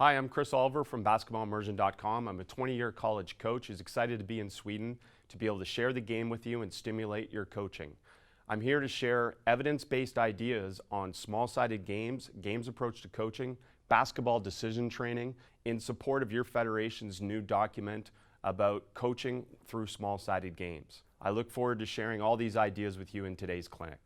Hi, I'm Chris Oliver from basketballimmersion.com. I'm a 20-year college coach who's excited to be in Sweden to be able to share the game with you and stimulate your coaching. I'm here to share evidence-based ideas on small-sided games, games approach to coaching, basketball decision training in support of your federation's new document about coaching through small-sided games. I look forward to sharing all these ideas with you in today's clinic.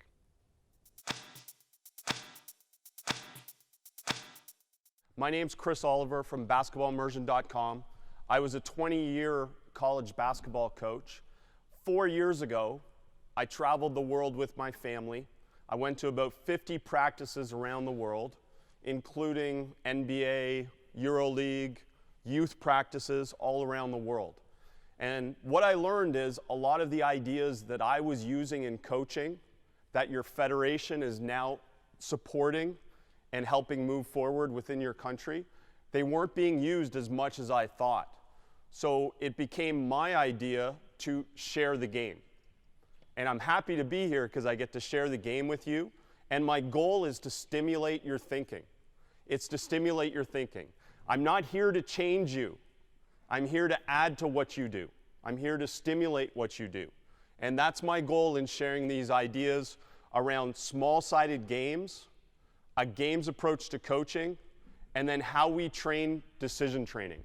My name's Chris Oliver from basketballimmersion.com. I was a 20-year college basketball coach. 4 years ago, I traveled the world with my family. I went to about 50 practices around the world, including NBA, EuroLeague, youth practices all around the world. And what I learned is a lot of the ideas that I was using in coaching that your federation is now supporting and helping move forward within your country, they weren't being used as much as I thought. So it became my idea to share the game. And I'm happy to be here because I get to share the game with you. And my goal is to stimulate your thinking. It's to stimulate your thinking. I'm not here to change you. I'm here to add to what you do. I'm here to stimulate what you do. And that's my goal in sharing these ideas around small-sided games, a game's approach to coaching, and then how we train decision training.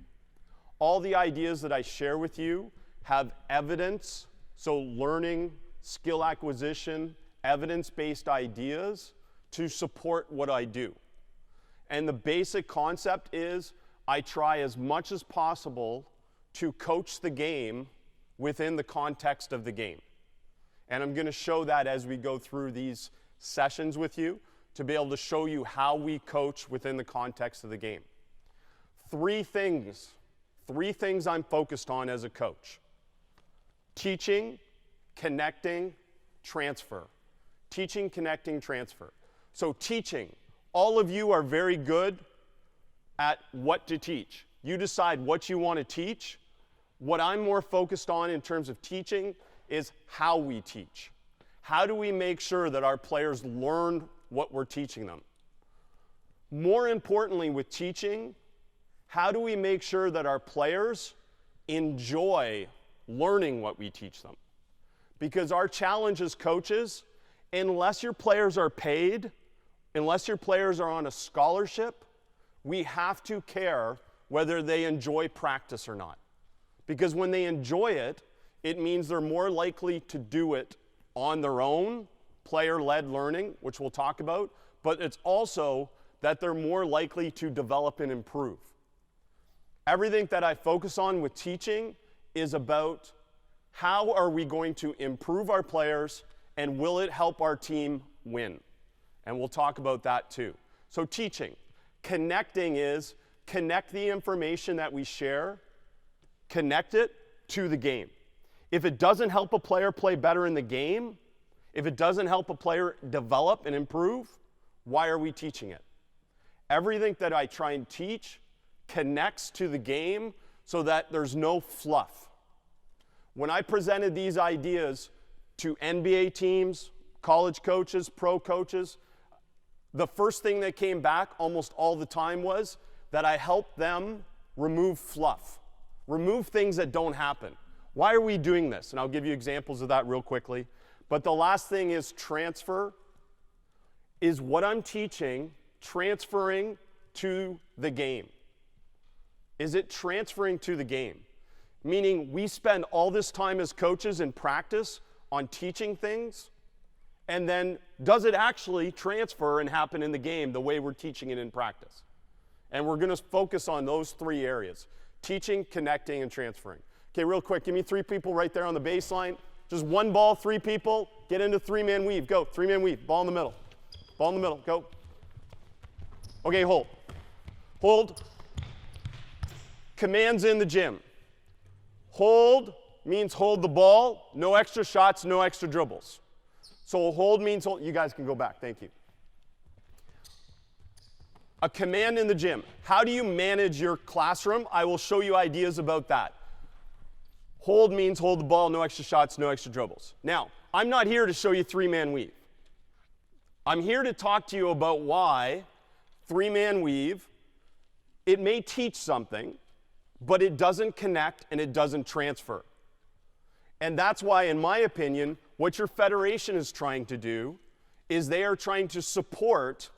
All the ideas that I share with you have evidence, so learning, skill acquisition, evidence-based ideas to support what I do. And the basic concept is I try as much as possible to coach the game within the context of the game. And I'm going to show that as we go through these sessions with you, to be able to show you how we coach within the context of the game. Three things I'm focused on as a coach: teaching, connecting, transfer. Teaching, connecting, transfer. So teaching, all of you are very good at what to teach. You decide what you want to teach. What I'm more focused on in terms of teaching is how we teach. How do we make sure that our players learn what we're teaching them? More importantly, with teaching, how do we make sure that our players enjoy learning what we teach them? Because our challenge as coaches, unless your players are paid, unless your players are on a scholarship, we have to care whether they enjoy practice or not. Because when they enjoy it, it means they're more likely to do it on their own, player-led learning, which we'll talk about, but it's also that they're more likely to develop and improve. Everything that I focus on with teaching is about how are we going to improve our players and will it help our team win? And we'll talk about that too. So teaching. Connecting is connect the information that we share, connect it to the game. If it doesn't help a player play better in the game, if it doesn't help a player develop and improve, why are we teaching it? Everything that I try and teach connects to the game so that there's no fluff. When I presented these ideas to NBA teams, college coaches, pro coaches, the first thing that came back almost all the time was that I helped them remove fluff, remove things that don't happen. Why are we doing this? And I'll give you examples of that real quickly. But the last thing is transfer. Is what I'm teaching transferring to the game? Is it transferring to the game? Meaning we spend all this time as coaches in practice on teaching things, and then does it actually transfer and happen in the game the way we're teaching it in practice? And we're going to focus on those three areas: teaching, connecting, and transferring. Okay, real quick, give me three people right there on the baseline. Just one ball, three people. Get into three-man weave. Go, three-man weave. Ball in the middle. Ball in the middle. Go. Okay, hold. Hold. Commands in the gym. Hold means hold the ball. No extra shots, no extra dribbles. So hold means hold. You guys can go back. Thank you. A command in the gym. How do you manage your classroom? I will show you ideas about that. Hold means hold the ball, no extra shots, no extra dribbles. Now, I'm not here to show you three-man weave. I'm here to talk to you about why three-man weave It may teach something, but it doesn't connect and it doesn't transfer. And that's why, in my opinion, what your federation is trying to do is they are trying to support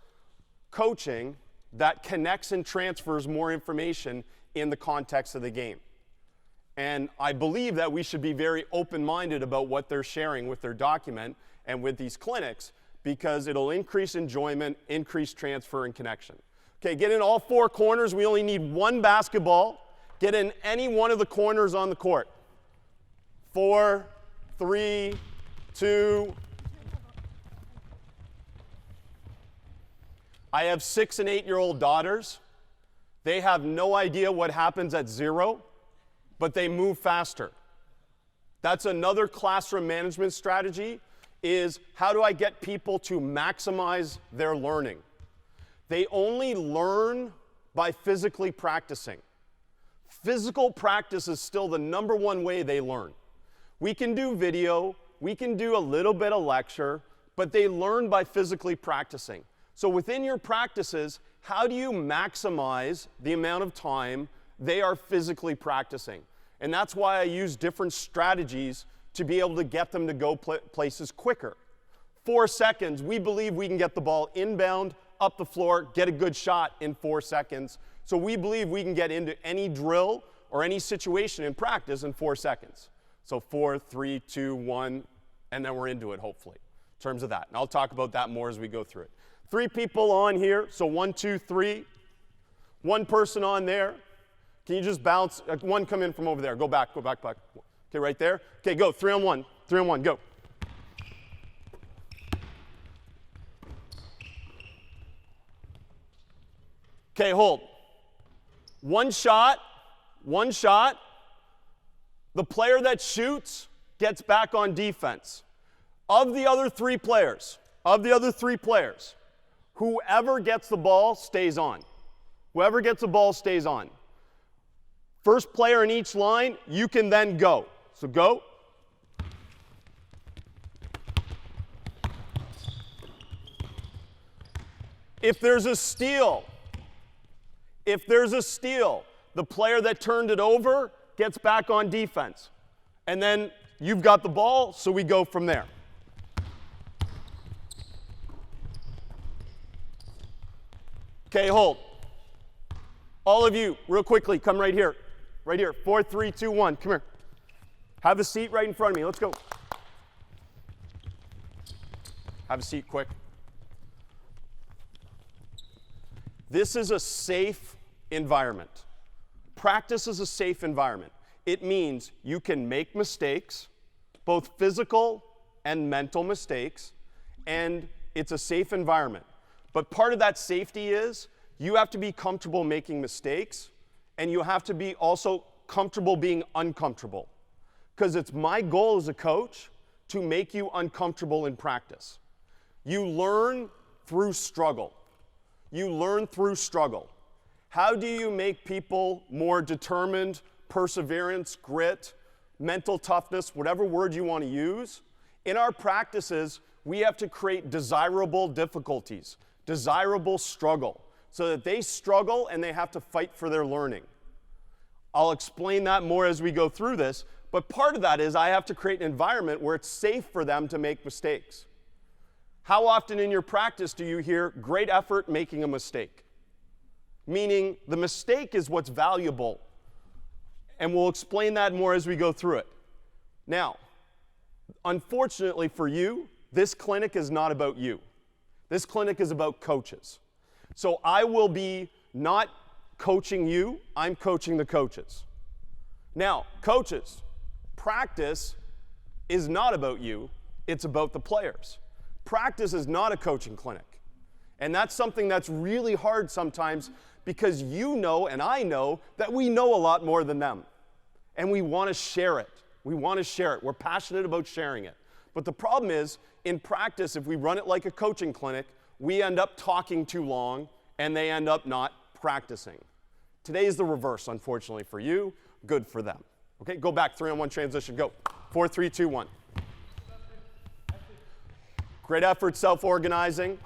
coaching that connects and transfers more information in the context of the game. And I believe that we should be very open-minded about what they're sharing with their document and with these clinics, because it'll increase enjoyment, increase transfer, and connection. Okay, get in all four corners. We only need one basketball. Get in any one of the corners on the court. 4, 3, 2. I have 6- and 8-year-old daughters. They have no idea what happens at 0, but they move faster. That's another classroom management strategy, is how do I get people to maximize their learning? They only learn by physically practicing. Physical practice is still the #1 way they learn. We can do video, we can do a little bit of lecture, but they learn by physically practicing. So within your practices, how do you maximize the amount of time they are physically practicing? And that's why I use different strategies to be able to get them to go places quicker. 4 seconds, we believe we can get the ball inbound, up the floor, get a good shot in 4 seconds. So we believe we can get into any drill or any situation in practice in 4 seconds. So 4, 3, 2, 1, and then we're into it, hopefully, in terms of that. And I'll talk about that more as we go through it. 3 people on here, so 1, 2, 3. 1 person on there. Can you just bounce? 1 come in from over there. Go back, back. Okay, right there. Okay, go. 3 on 1. 3 on 1, go. Okay, hold. One shot. The player that shoots gets back on defense. Of the other three players, whoever gets the ball stays on. Whoever gets the ball stays on. First player in each line, you can then go. So go. If there's a steal, the player that turned it over gets back on defense. And then you've got the ball, so we go from there. Okay, hold. All of you, real quickly, come right here. Right here. 4, 3, 2, 1. Come here. Have a seat right in front of me. Let's go. Have a seat quick. This is a safe environment. Practice is a safe environment. It means you can make mistakes, both physical and mental mistakes, and it's a safe environment. But part of that safety is you have to be comfortable making mistakes, and you have to be also comfortable being uncomfortable. Because it's my goal as a coach to make you uncomfortable in practice. You learn through struggle. How do you make people more determined, perseverance, grit, mental toughness, whatever word you want to use? In our practices, we have to create desirable difficulties, desirable struggle, so that they struggle and they have to fight for their learning. I'll explain that more as we go through this, but part of that is I have to create an environment where it's safe for them to make mistakes. How often in your practice do you hear great effort making a mistake? Meaning the mistake is what's valuable. And we'll explain that more as we go through it. Now, unfortunately for you, this clinic is not about you. This clinic is about coaches. So I will be not coaching you, I'm coaching the coaches. Now, coaches, practice is not about you, it's about the players. Practice is not a coaching clinic. And that's something that's really hard sometimes, because you know and I know that we know a lot more than them. And we want to share it. We're passionate about sharing it. But the problem is, in practice, if we run it like a coaching clinic, we end up talking too long and they end up not practicing. Today is the reverse, unfortunately for you, good for them. Okay, go back, 3 on 1 transition, go. 4, 3, 2, 1. Great effort, self-organizing.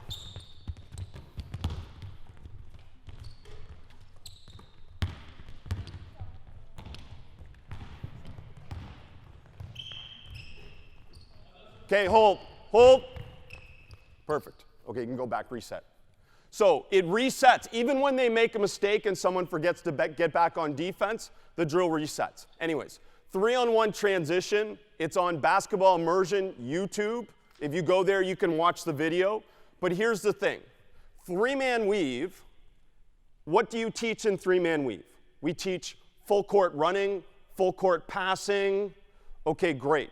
Okay, hold, hold. Perfect. Okay, you can go back, reset. So it resets. Even when they make a mistake and someone forgets to get back on defense, the drill resets. Anyways, 3-on-1 transition. It's on Basketball Immersion YouTube. If you go there, you can watch the video. But here's the thing. 3-man weave, what do you teach in 3-man weave? We teach full court running, full court passing. Okay, great.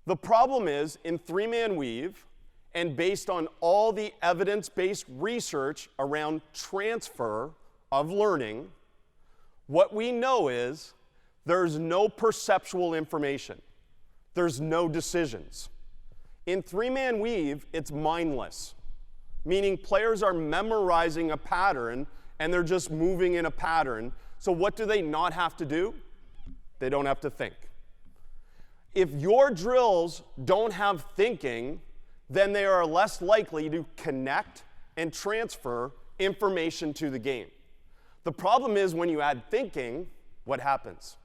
The problem is, in 3-man weave, and based on all the evidence-based research around transfer of learning, what we know is there's no perceptual information. There's no decisions. In 3-man weave, it's mindless, meaning players are memorizing a pattern and they're just moving in a pattern. So what do they not have to do? They don't have to think. If your drills don't have thinking, then they are less likely to connect and transfer information to the game. The problem is when you add thinking, what happens?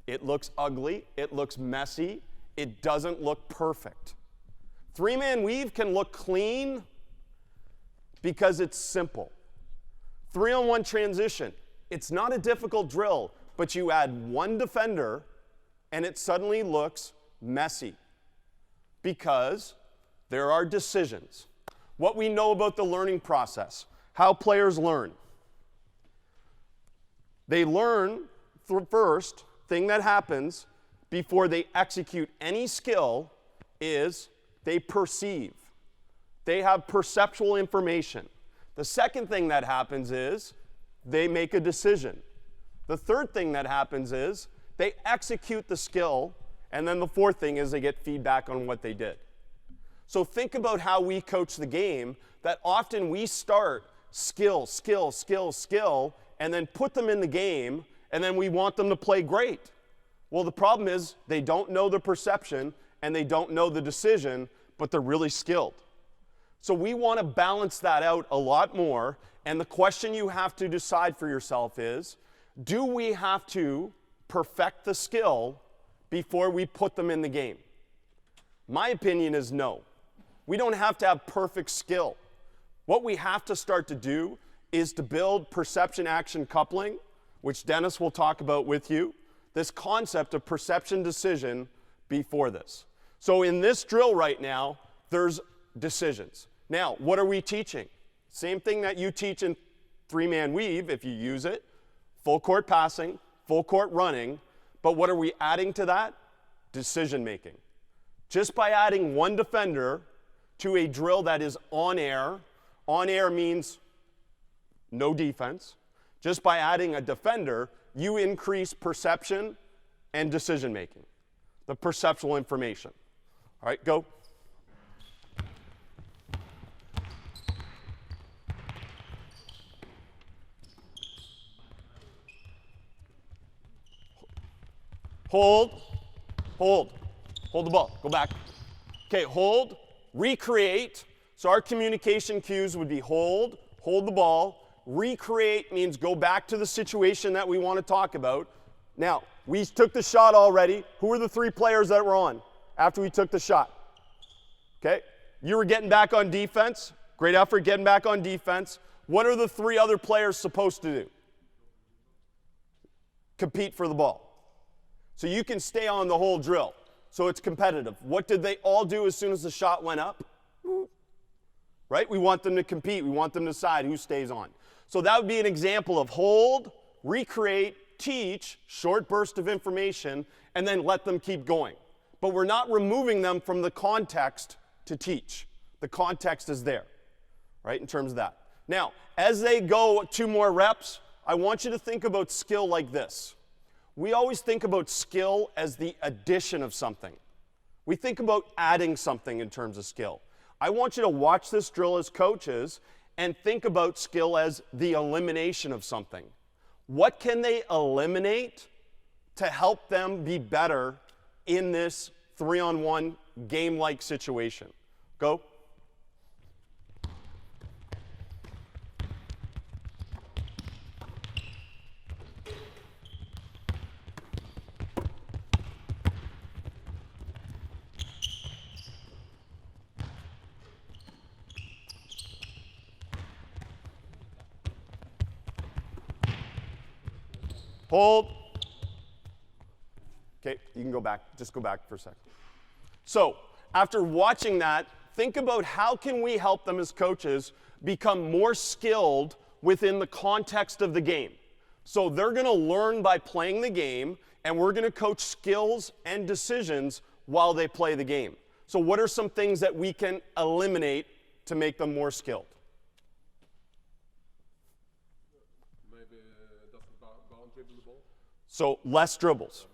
It looks ugly, it looks messy, it doesn't look perfect. 3-man weave can look clean because it's simple. 3-on-1 transition, it's not a difficult drill, but you add one defender and it suddenly looks messy because there are decisions. What we know about the learning process, how players learn. They learn, first thing that happens before they execute any skill is they perceive. They have perceptual information. The second thing that happens is they make a decision. The third thing that happens is they execute the skill, and then the fourth thing is they get feedback on what they did. So think about how we coach the game, that often we start skill, skill, skill, skill, and then put them in the game, and then we want them to play great. Well, the problem is they don't know the perception, and they don't know the decision, but they're really skilled. So we want to balance that out a lot more, and the question you have to decide for yourself is, do we have to perfect the skill before we put them in the game? My opinion is no. We don't have to have perfect skill. What we have to start to do is to build perception-action coupling, which Dennis will talk about with you, this concept of perception decision before this. So in this drill right now, there's decisions. Now, what are we teaching? Same thing that you teach in 3-man weave, if you use it, full court passing, full court running, but what are we adding to that? Decision making. Just by adding one defender to a drill that is on air means no defense. Just by adding a defender, you increase perception and decision making, the perceptual information. All right, go. Hold, hold, hold the ball, go back. Okay, hold, recreate. So our communication cues would be hold, hold the ball. Recreate means go back to the situation that we want to talk about. Now, we took the shot already. Who were the 3 players that were on after we took the shot? Okay, you were getting back on defense. Great effort getting back on defense. What are the 3 other players supposed to do? Compete for the ball. So you can stay on the whole drill. So it's competitive. What did they all do as soon as the shot went up? Right? We want them to compete. We want them to decide who stays on. So that would be an example of hold, recreate, teach, short burst of information, and then let them keep going. But we're not removing them from the context to teach. The context is there, right, in terms of that. Now, as they go 2 more reps, I want you to think about skill like this. We always think about skill as the addition of something. We think about adding something in terms of skill. I want you to watch this drill as coaches and think about skill as the elimination of something. What can they eliminate to help them be better in this 3-on-1 game-like situation? Go. Hold. Okay, you can go back. Just go back for a second. So after watching that, think about how can we help them as coaches become more skilled within the context of the game. So they're going to learn by playing the game, and we're going to coach skills and decisions while they play the game. So what are some things that we can eliminate to make them more skilled? Maybe doesn't dribble the ball. So less dribbles.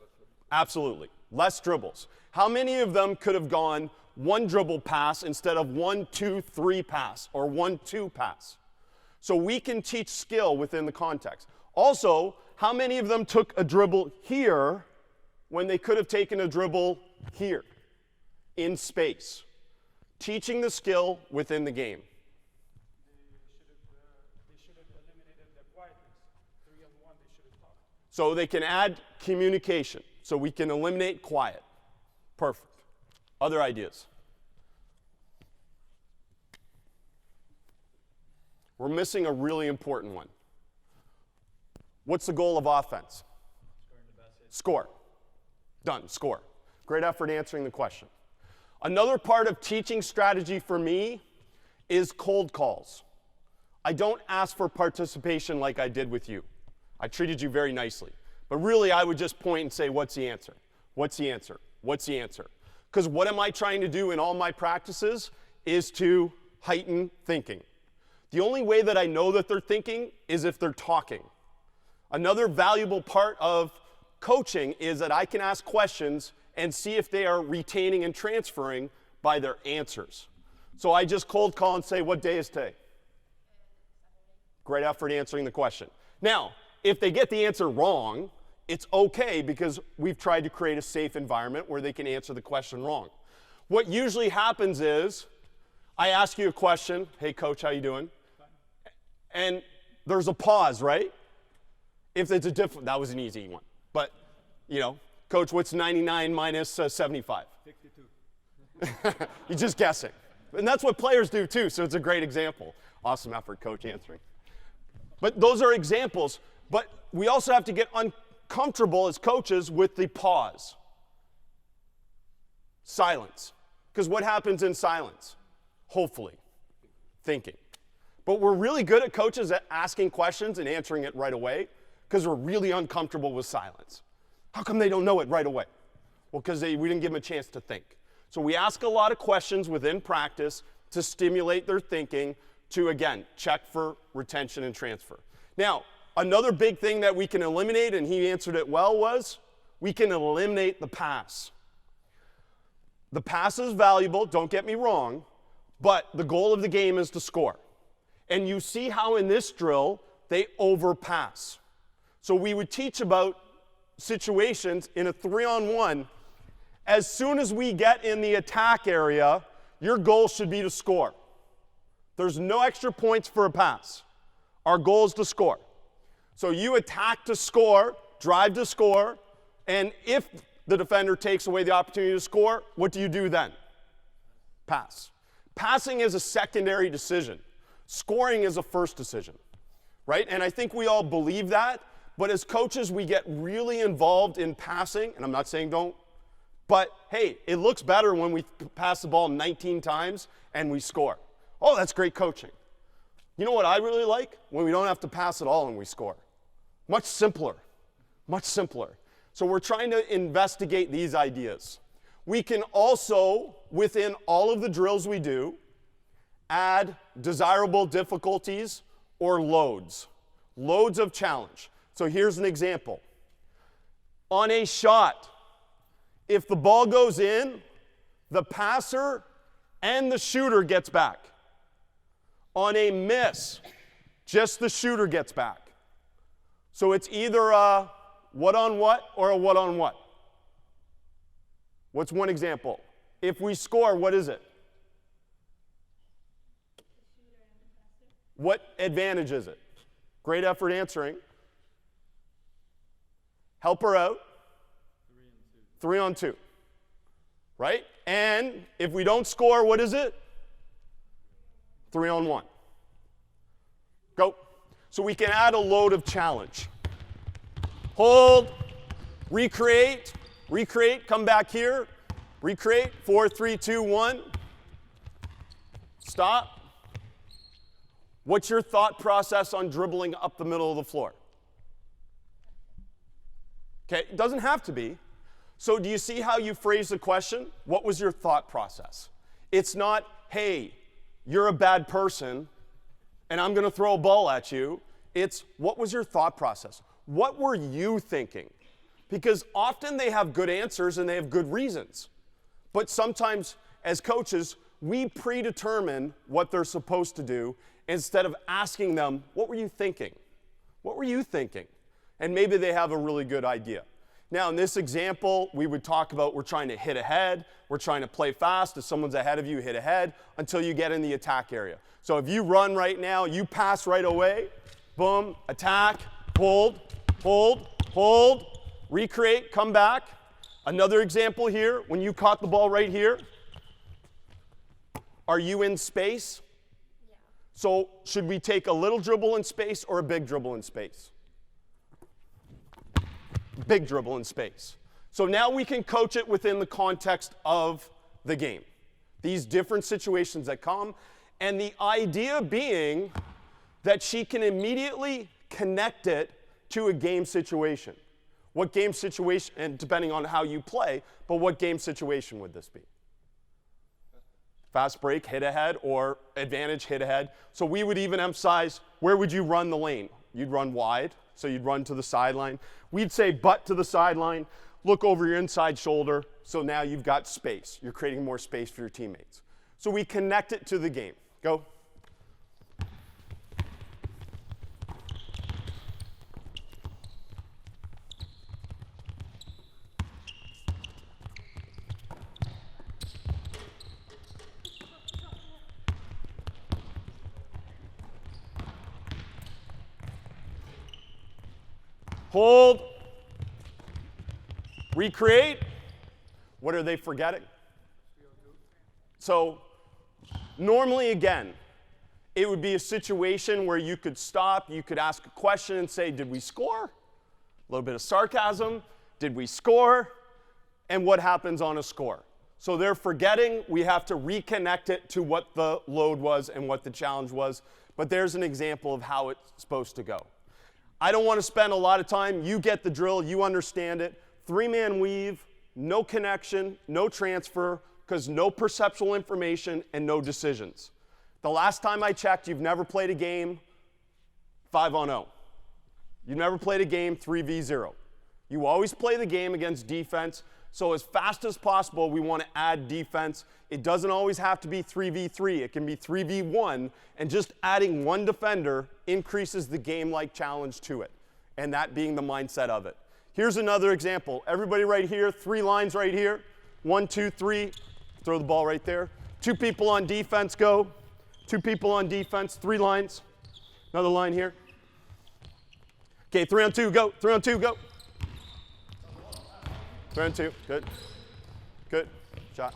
Absolutely. Less dribbles. How many of them could have gone one dribble pass instead of 1, 2, 3 pass or 1, 2 pass? So we can teach skill within the context. Also, how many of them took a dribble here when they could have taken a dribble here in space? Teaching the skill within the game. They should have eliminated the quietness. 3-on-1, they should have talked. So they can add communication. So we can eliminate quiet. Perfect. Other ideas? We're missing a really important one. What's the goal of offense? Score. Done. Score. Great effort answering the question. Another part of teaching strategy for me is cold calls. I don't ask for participation like I did with you. I treated you very nicely. But really, I would just point and say, what's the answer? What's the answer? What's the answer? Because what am I trying to do in all my practices is to heighten thinking. The only way that I know that they're thinking is if they're talking. Another valuable part of coaching is that I can ask questions and see if they are retaining and transferring by their answers. So I just cold call and say, what day is today? Great effort answering the question. Now, if they get the answer wrong, it's okay because we've tried to create a safe environment where they can answer the question wrong. What usually happens is I ask you a question, hey coach, how you doing? And there's a pause, right? If it's a that was an easy one. But, you know, coach, what's 99 minus 75? 62. You're just guessing. And that's what players do too, so it's a great example. Awesome effort, coach, answering. But those are examples. But we also have to get uncomfortable as coaches with the pause. Silence. Because what happens in silence? Hopefully, thinking. But we're really good at coaches at asking questions and answering it right away because we're really uncomfortable with silence. How come they don't know it right away? Well, because we didn't give them a chance to think. So we ask a lot of questions within practice to stimulate their thinking to, again, check for retention and transfer. Now, another big thing that we can eliminate, and he answered it well, was we can eliminate the pass. The pass is valuable, don't get me wrong, but the goal of the game is to score. And you see how in this drill, they overpass. So we would teach about situations in a 3-on-1. As soon as we get in the attack area, your goal should be to score. There's no extra points for a pass. Our goal is to score. So you attack to score, drive to score, and if the defender takes away the opportunity to score, what do you do then? Pass. Passing is a secondary decision. Scoring is a first decision, right? And I think we all believe that, but as coaches, we get really involved in passing, and I'm not saying don't, but hey, it looks better when we pass the ball 19 times and we score. Oh, that's great coaching. You know what I really like? When we don't have to pass at all and we score. Much simpler, much simpler. So we're trying to investigate these ideas. We can also, within all of the drills we do, add desirable difficulties or loads. Loads of challenge. So here's an example. On a shot, if the ball goes in, the passer and the shooter gets back. On a miss, just the shooter gets back. So it's either a what on what or a what on what. What's one example? If we score, what is it? What advantage is it? Great effort answering. Help her out. 3-on-2. Right? And if we don't score, what is it? 3-on-1. Go. So we can add a load of challenge. hold, recreate, come back here, recreate, 4, 3, 2, 1. Stop. What's your thought process on dribbling up the middle of the floor? Okay, it doesn't have to be. So do you see how you phrase the question? What was your thought process? It's not, hey, you're a bad person, and I'm going to throw a ball at you. It's, what was your thought process? What were you thinking? Because often they have good answers and they have good reasons. But sometimes, as coaches, we predetermine what they're supposed to do instead of asking them, what were you thinking? What were you thinking? And maybe they have a really good idea. Now, in this example, we would talk about we're trying to hit ahead. We're trying to play fast. If someone's ahead of you, hit ahead until you get in the attack area. So if you run right now, you pass right away, boom, attack, hold, recreate, come back. Another example here, when you caught the ball right here, are you in space? Yeah. So should we take a little dribble in space or a big dribble in space? Big dribble in space. So now we can coach it within the context of the game. These different situations that come, and the idea being that she can immediately connect it to a game situation. What game situation, and depending on how you play, but what game situation would this be? Fast break, hit ahead, or advantage, hit ahead. So we would even emphasize, where would you run the lane? You'd run wide, so you'd run to the sideline. We'd say butt to the sideline, look over your inside shoulder, so now you've got space. You're creating more space for your teammates. So we connect it to the game. Go. Hold, recreate. What are they forgetting? So normally, again, it would be a situation where you could stop, you could ask a question and say, did we score? A little bit of sarcasm. Did we score? And what happens on a score? So they're forgetting. We have to reconnect it to what the load was and what the challenge was. But there's an example of how it's supposed to go. I don't want to spend a lot of time. You get the drill. You understand it. 3-man weave, no connection, no transfer, because no perceptual information and no decisions. The last time I checked, you've never played a game 5-on-0. You've never played a game 3v0. You always play the game against defense. So as fast as possible, we want to add defense. It doesn't always have to be 3v3. It can be 3v1, and just adding one defender increases the game-like challenge to it, and that being the mindset of it. Here's another example. Everybody right here, 3 lines right here. 1, 2, 3. Throw the ball right there. 2 people on defense, go. 2 people on defense, 3 lines. Another line here. Okay, 3 on 2, go. 3 on 2, go. 3 on 2, good. Good, shot.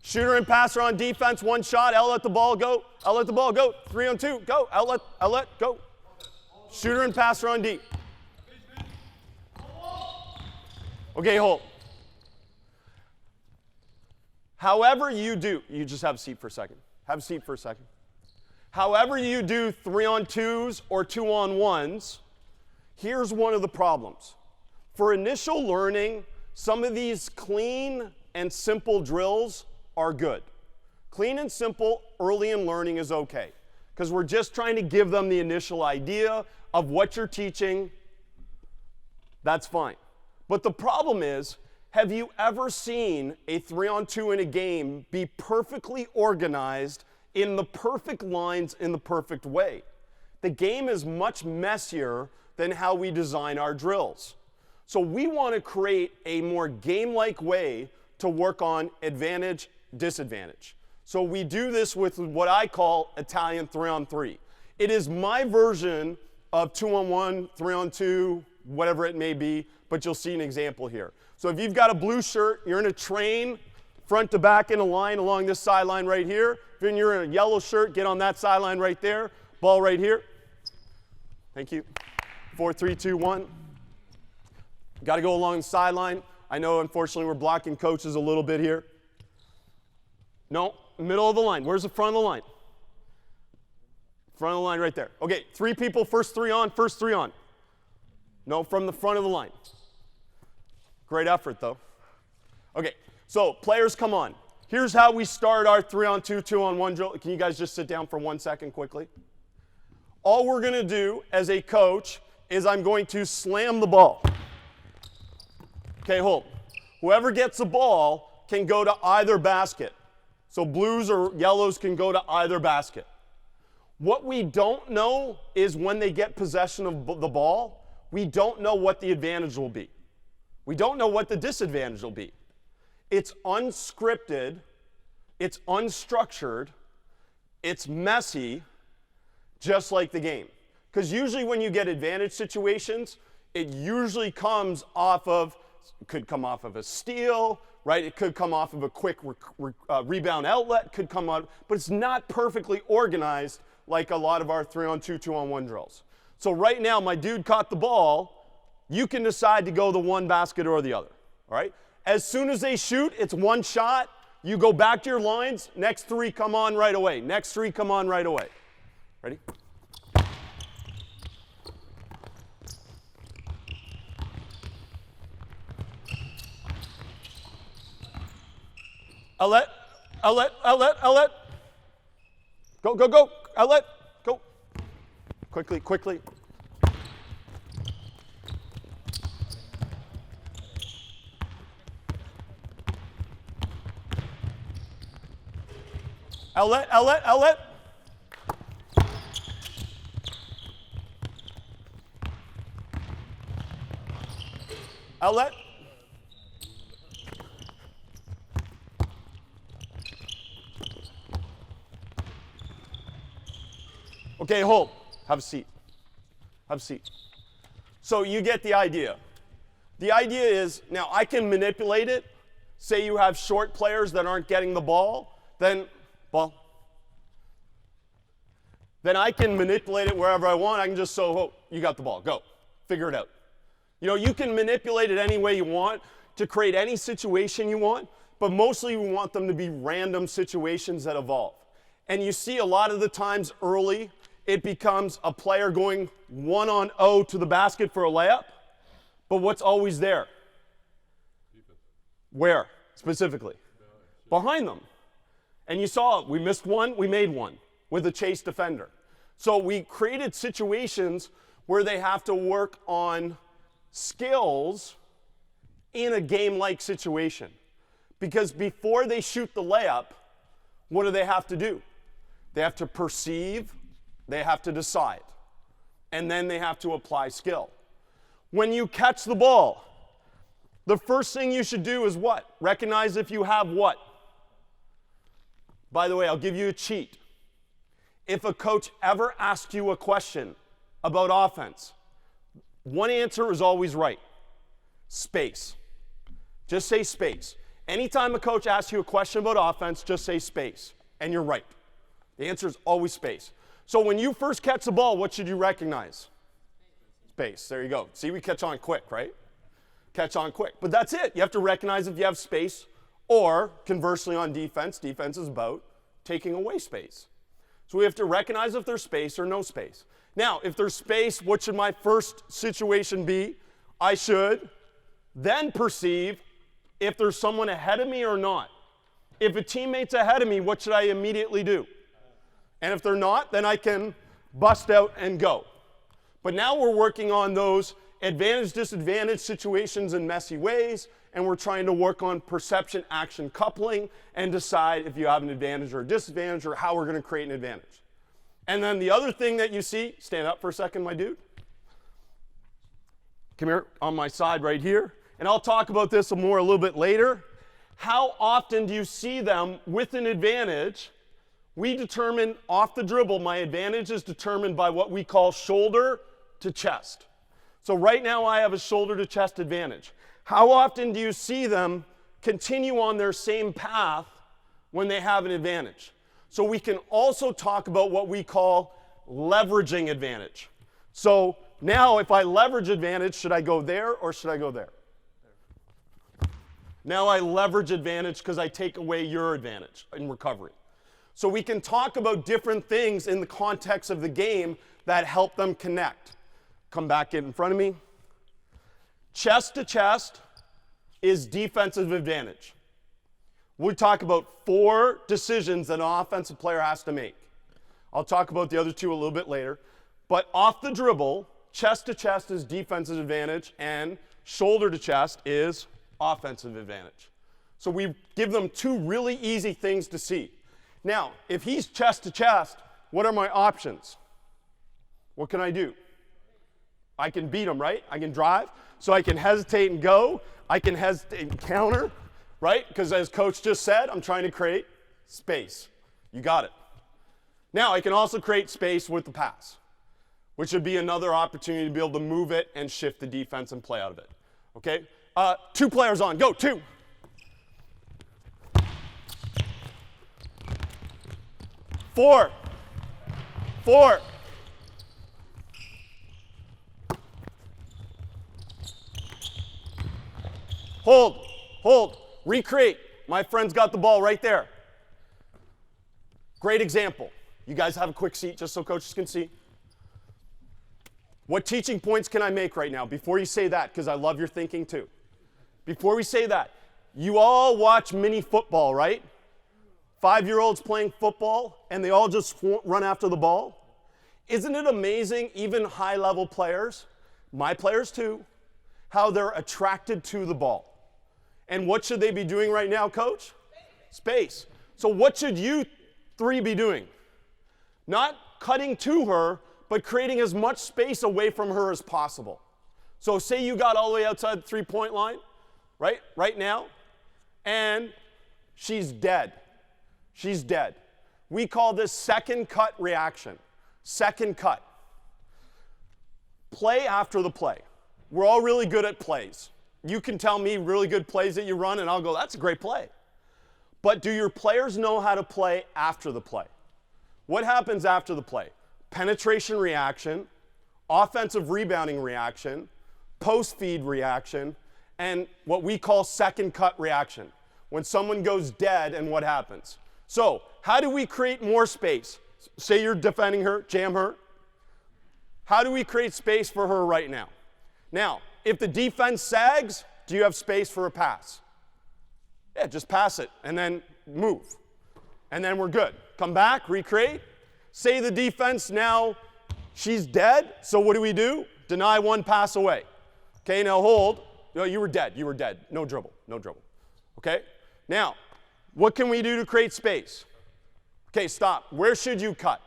Shooter and passer on defense, 1 shot, outlet the ball, go. Outlet the ball, go. 3 on 2, go. Outlet, go. Shooter and passer on D. Okay, hold. However you do, you just have a seat for a second. Have a seat for a second. However you do 3-on-2s or 2-on-1s, here's one of the problems. For initial learning, some of these clean and simple drills are good. Clean and simple early in learning is okay, because we're just trying to give them the initial idea of what you're teaching. That's fine. But the problem is, have you ever seen a 3-on-2 in a game be perfectly organized in the perfect lines in the perfect way? The game is much messier than how we design our drills. So we want to create a more game-like way to work on advantage, disadvantage. So we do this with what I call Italian 3-on-3. It is my version of 2-on-1, 3-on-2, whatever it may be, but you'll see an example here. So if you've got a blue shirt, you're in a train, front to back in a line along this sideline right here. If you're in a yellow shirt, get on that sideline right there. Ball right here. Thank you. 4, 3, 2, 1. Got to go along the sideline. I know, unfortunately, we're blocking coaches a little bit here. No, middle of the line. Where's the front of the line? Front of the line right there. Okay, 3 people, first 3 on, first 3 on. No, from the front of the line. Great effort, though. Okay, so players come on. Here's how we start our 3-on-2, 2-on-1 drill. Can you guys just sit down for 1 second quickly? All we're going to do as a coach is I'm going to slam the ball. Okay, hold. Whoever gets the ball can go to either basket. So blues or yellows can go to either basket. What we don't know is when they get possession of the ball, we don't know what the advantage will be. We don't know what the disadvantage will be. It's unscripted, it's unstructured, it's messy, just like the game. Because usually when you get advantage situations, it usually comes off of, could come off of a steal, right? It could come off of a quick rebound outlet, could come out, but it's not perfectly organized like a lot of our 3-on-2, 2-on-1 drills. So right now, my dude caught the ball. You can decide to go the one basket or the other, all right? As soon as they shoot, it's one shot. You go back to your lines. Next 3 come on right away. Next 3 come on right away. Ready? Outlet, outlet, outlet, outlet. Go, go, go. Outlet, go. Quickly, quickly. Outlet, outlet, outlet. Outlet. Okay, hold. Have a seat. Have a seat. So you get the idea. The idea is, now I can manipulate it. Say you have short players that aren't getting the ball, then I can manipulate it wherever I want. I can just oh, you got the ball, go. Figure it out. You know, you can manipulate it any way you want to create any situation you want, but mostly we want them to be random situations that evolve. And you see a lot of the times early, it becomes a player going 1-on-0 to the basket for a layup, but what's always there? Where, specifically? Behind them. And you saw, we missed one, we made one with a chase defender. So we created situations where they have to work on skills in a game-like situation. Because before they shoot the layup, what do they have to do? They have to perceive, they have to decide, and then they have to apply skill. When you catch the ball, the first thing you should do is what? Recognize if you have what? By the way, I'll give you a cheat. If a coach ever asks you a question about offense, one answer is always right. Space. Just say space. Anytime a coach asks you a question about offense, just say space, and you're right. The answer is always space. So when you first catch the ball, what should you recognize? Space. There you go. See, we catch on quick, right? Catch on quick. But that's it. You have to recognize if you have space, or conversely on defense, defense is about taking away space. So we have to recognize if there's space or no space. Now, if there's space, what should my first situation be? I should then perceive if there's someone ahead of me or not. If a teammate's ahead of me, what should I immediately do? And if they're not, then I can bust out and go. But now we're working on those advantage, disadvantage situations in messy ways, and we're trying to work on perception action coupling and decide if you have an advantage or a disadvantage or how we're going to create an advantage. And then the other thing that you see, stand up for a second, my dude. Come here on my side right here. And I'll talk about this more a little bit later. How often do you see them with an advantage? We determine off the dribble, my advantage is determined by what we call shoulder to chest. So right now I have a shoulder to chest advantage. How often do you see them continue on their same path when they have an advantage? So we can also talk about what we call leveraging advantage. So now if I leverage advantage, should I go there or should I go there? Now I leverage advantage because I take away your advantage in recovery. So we can talk about different things in the context of the game that help them connect. Come back in front of me. Chest to chest is defensive advantage. We talk about 4 decisions that an offensive player has to make. I'll talk about the other 2 a little bit later. But off the dribble, chest to chest is defensive advantage, and shoulder to chest is offensive advantage. So we give them 2 really easy things to see. Now, if he's chest to chest, what are my options? What can I do? I can beat him, right? I can drive. So I can hesitate and go. I can hesitate and counter, right? Because as coach just said, I'm trying to create space. You got it. Now, I can also create space with the pass, which would be another opportunity to be able to move it and shift the defense and play out of it. Okay? 2 players on. Go, 2. Four. Hold, recreate. My friend's got the ball right there. Great example. You guys have a quick seat just so coaches can see. What teaching points can I make right now before you say that, because I love your thinking too. Before we say that, you all watch mini football, right? 5-year-olds playing football, and they all just run after the ball. Isn't it amazing, even high-level players, my players too, how they're attracted to the ball? And what should they be doing right now, coach? Space. So what should you 3 be doing? Not cutting to her, but creating as much space away from her as possible. So say you got all the way outside the 3-point line, right now, and she's dead. She's dead. We call this second cut reaction. Second cut. Play after the play. We're all really good at plays. You can tell me really good plays that you run, and I'll go, that's a great play. But do your players know how to play after the play? What happens after the play? Penetration reaction, offensive rebounding reaction, post-feed reaction, and what we call second cut reaction. When someone goes dead, and what happens? So, how do we create more space? Say you're defending her, jam her. How do we create space for her right now? Now, if the defense sags, do you have space for a pass? Yeah, just pass it and then move. And then we're good. Come back, recreate. Say the defense now, she's dead, so what do? Deny 1 pass away. Okay, now hold. No, you were dead. No dribble. Okay? Now, what can we do to create space? Okay, stop. Where should you cut?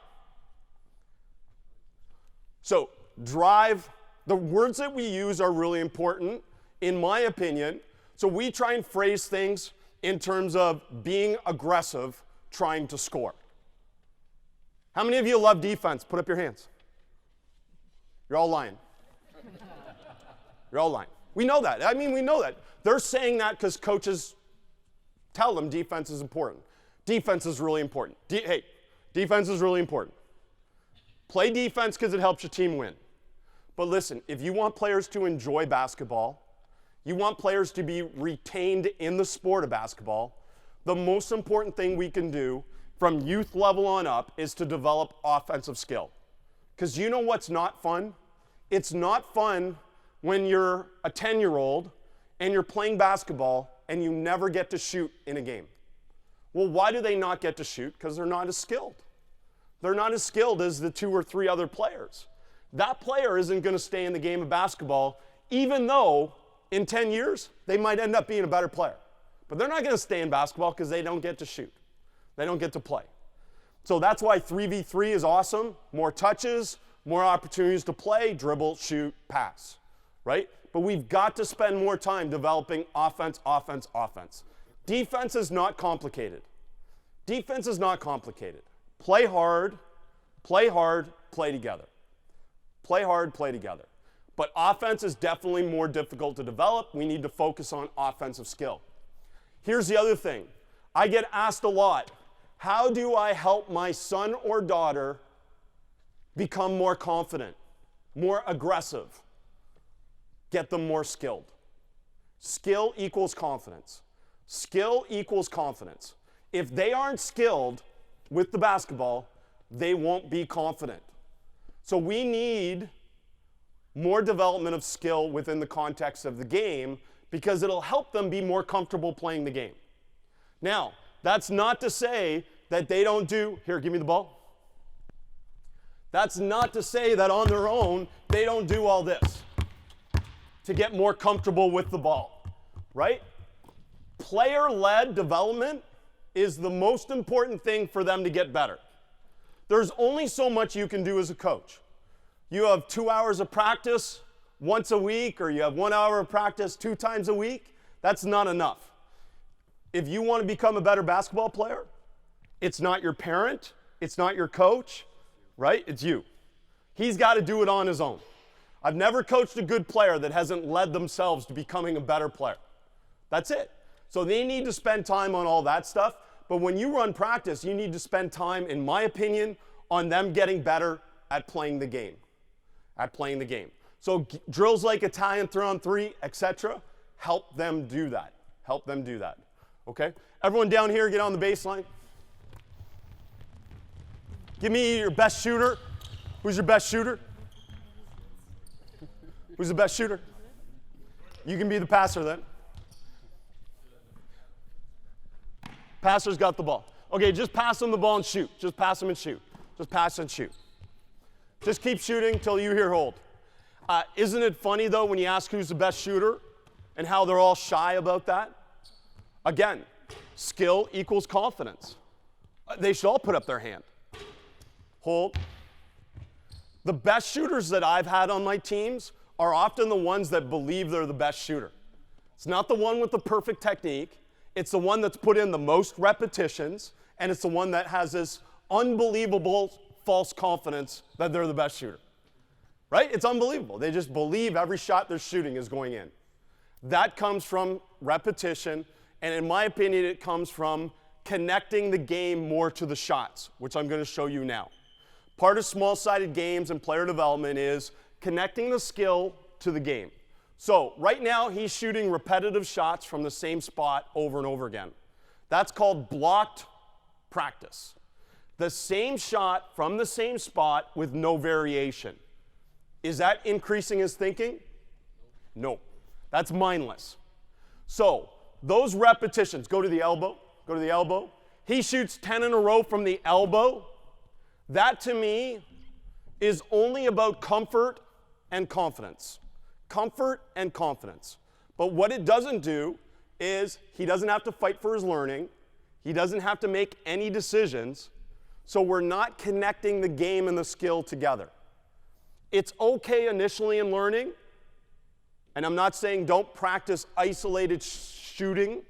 So, drive. The words that we use are really important, in my opinion. So we try and phrase things in terms of being aggressive, trying to score. How many of you love defense? Put up your hands. You're all lying. You're all lying. We know that. We know that. They're saying that because coaches tell them defense is important. Defense is really important. Defense is really important. Play defense because it helps your team win. But listen, if you want players to enjoy basketball, you want players to be retained in the sport of basketball, the most important thing we can do from youth level on up is to develop offensive skill. Because you know what's not fun? It's not fun when you're a 10-year-old and you're playing basketball and you never get to shoot in a game. Well, why do they not get to shoot? Because they're not as skilled. They're not as skilled as the 2 or 3 other players. That player isn't going to stay in the game of basketball, even though in 10 years, they might end up being a better player. But they're not going to stay in basketball because they don't get to shoot. They don't get to play. So that's why 3v3 is awesome. More touches, more opportunities to play, dribble, shoot, pass, right? But we've got to spend more time developing offense. Defense is not complicated. Defense is not complicated. Play hard, play together. Play hard, play together. But offense is definitely more difficult to develop. We need to focus on offensive skill. Here's the other thing. I get asked a lot, how do I help my son or daughter become more confident? more aggressive. Get them more skilled. Skill equals confidence. Skill equals confidence. If they aren't skilled with the basketball, they won't be confident. So we need more development of skill within the context of the game because it'll help them be more comfortable playing the game. Now, that's not to say that they don't do, here, give me the ball. That's not to say that on their own, they don't do all this to get more comfortable with the ball, right? Player-led development is the most important thing for them to get better. There's only so much you can do as a coach. You have 2 hours of practice once a week, or you have 1 hour of practice 2 times a week. That's not enough. If you want to become a better basketball player, it's not your parent, it's not your coach, right? It's you. He's got to do it on his own. I've never coached a good player that hasn't led themselves to becoming a better player. That's it. So they need to spend time on all that stuff. But when you run practice, you need to spend time, in my opinion, on them getting better at playing the game. At playing the game. So drills like Italian 3-on-3, etc., help them do that. Help them do that. Okay? Everyone down here, get on the baseline. Give me your best shooter. Who's your best shooter? Who's the best shooter? You can be the passer then. Passer's got the ball. Okay, just pass them the ball and shoot. Just pass them and shoot. Just pass and shoot. Just keep shooting till you hear hold. Isn't it funny, though, when you ask who's the best shooter and how they're all shy about that? Again, skill equals confidence. They should all put up their hand. Hold. The best shooters that I've had on my teams are often the ones that believe they're the best shooter. It's not the one with the perfect technique. It's the one that's put in the most repetitions, and it's the one that has this unbelievable false confidence that they're the best shooter. Right? It's unbelievable. They just believe every shot they're shooting is going in. That comes from repetition, and in my opinion, it comes from connecting the game more to the shots, which I'm going to show you now. Part of small-sided games and player development is connecting the skill to the game. So right now, he's shooting repetitive shots from the same spot over and over again. That's called blocked practice. The same shot from the same spot with no variation. Is that increasing his thinking? No. That's mindless. So those repetitions, go to the elbow, go to the elbow. He shoots 10 in a row from the elbow. That, to me, is only about comfort and confidence. Comfort and confidence. But what it doesn't do is he doesn't have to fight for his learning. He doesn't have to make any decisions. So we're not connecting the game and the skill together. It's okay initially in learning, and I'm not saying don't practice isolated shooting.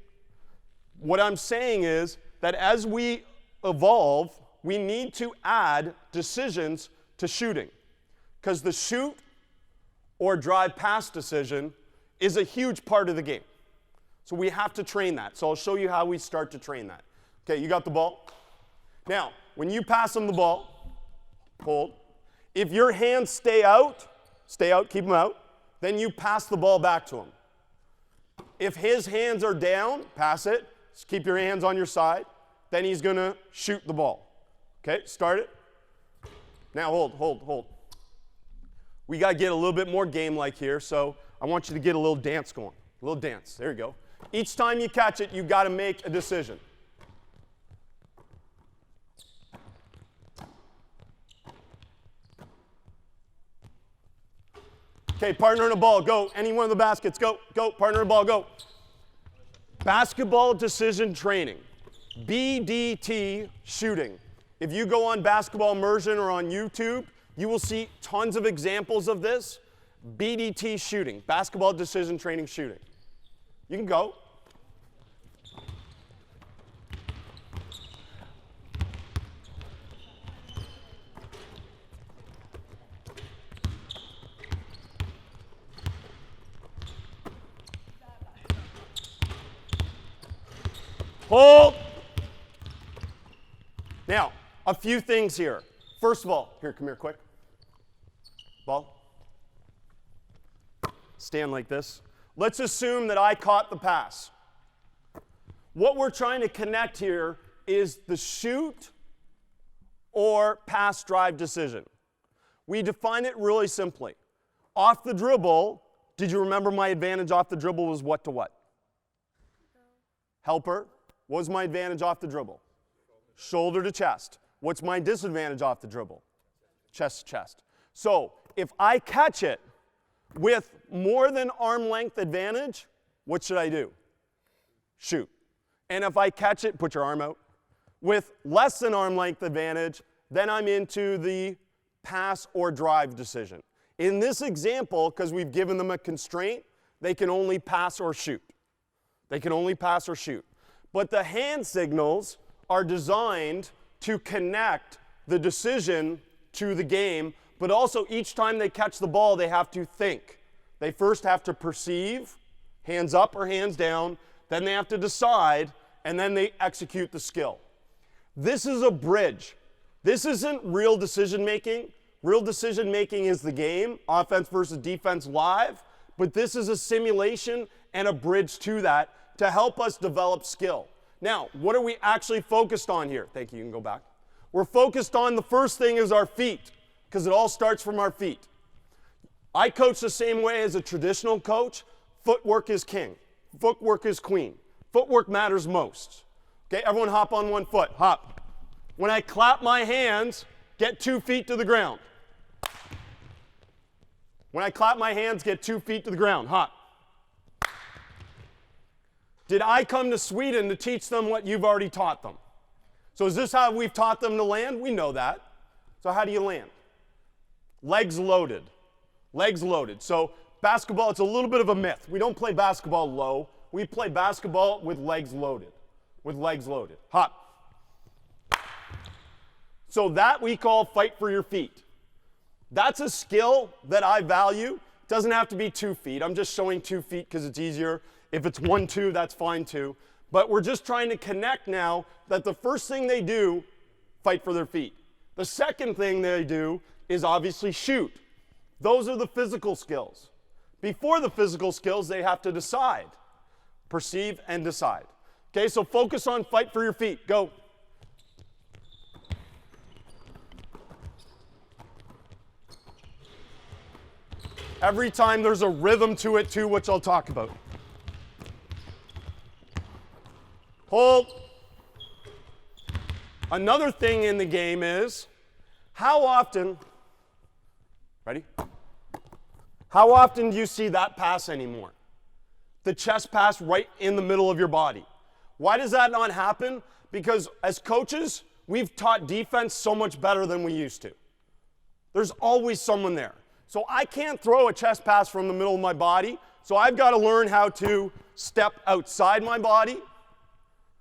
What I'm saying is that as we evolve, we need to add decisions to shooting, because the shoot or drive pass decision is a huge part of the game. So we have to train that. So I'll show you how we start to train that. Okay, you got the ball? Now, when you pass him the ball, hold. If your hands stay out, keep them out, then you pass the ball back to him. If his hands are down, pass it. Just keep your hands on your side. Then he's going to shoot the ball. Okay, start it. Now hold. We got to get a little bit more game-like here, so I want you to get a little dance going. A little dance. There you go. Each time you catch it, you've got to make a decision. Okay, partner in a ball, go. Any one of the baskets, go. Go, partner in a ball, go. Basketball decision training. BDT shooting. If you go on Basketball Immersion or on YouTube, you will see tons of examples of this. BDT shooting, basketball decision training shooting. You can go. Hold. Now, a few things here. First of all, here, come here quick. Ball. stand like this. Let's assume that I caught the pass. What we're trying to connect here is the shoot or pass drive decision. We define it really simply. Off the dribble, did you remember my advantage off the dribble was what to what? Helper. What was my advantage off the dribble? Shoulder to chest. What's my disadvantage off the dribble? Chest to chest. So if I catch it with more than arm length advantage, what should I do? Shoot. And if I catch it, put your arm out, with less than arm length advantage, then I'm into the pass or drive decision. In this example, because we've given them a constraint, they can only pass or shoot. They can only pass or shoot. But the hand signals are designed to connect the decision to the game, but also each time they catch the ball, they have to think. They first have to perceive, hands up or hands down, then they have to decide, and then they execute the skill. This is a bridge. This isn't real decision making. Real decision making is the game, offense versus defense live, but this is a simulation and a bridge to that to help us develop skill. Now, what are we actually focused on here? Thank you, you can go back. We're focused on the first thing is our feet, because it all starts from our feet. I coach the same way as a traditional coach. Footwork is king. Footwork is queen. Footwork matters most. Okay, everyone hop on one foot. Hop. When I clap my hands, get 2 feet to the ground. When I clap my hands, get 2 feet to the ground. Hop. Did I come to Sweden to teach them what you've already taught them? So is this how we've taught them to land? We know that. So how do you land? Legs loaded. Legs loaded. So basketball, it's a little bit of a myth. We don't play basketball low. We play basketball with legs loaded. With legs loaded. Hop. So that we call fight for your feet. That's a skill that I value. It doesn't have to be 2 feet. I'm just showing 2 feet because it's easier. If it's 1, 2, that's fine too. But we're just trying to connect now that the first thing they do, fight for their feet. The second thing they do is obviously shoot. Those are the physical skills. Before the physical skills, they have to decide. Perceive and decide. Okay, so focus on fight for your feet. Go. Every time there's a rhythm to it too, which I'll talk about. Hold. Another thing in the game is, how often, ready? How often do you see that pass anymore? The chest pass right in the middle of your body. Why does that not happen? Because as coaches, we've taught defense so much better than we used to. There's always someone there. So I can't throw a chest pass from the middle of my body, so I've got to learn how to step outside my body,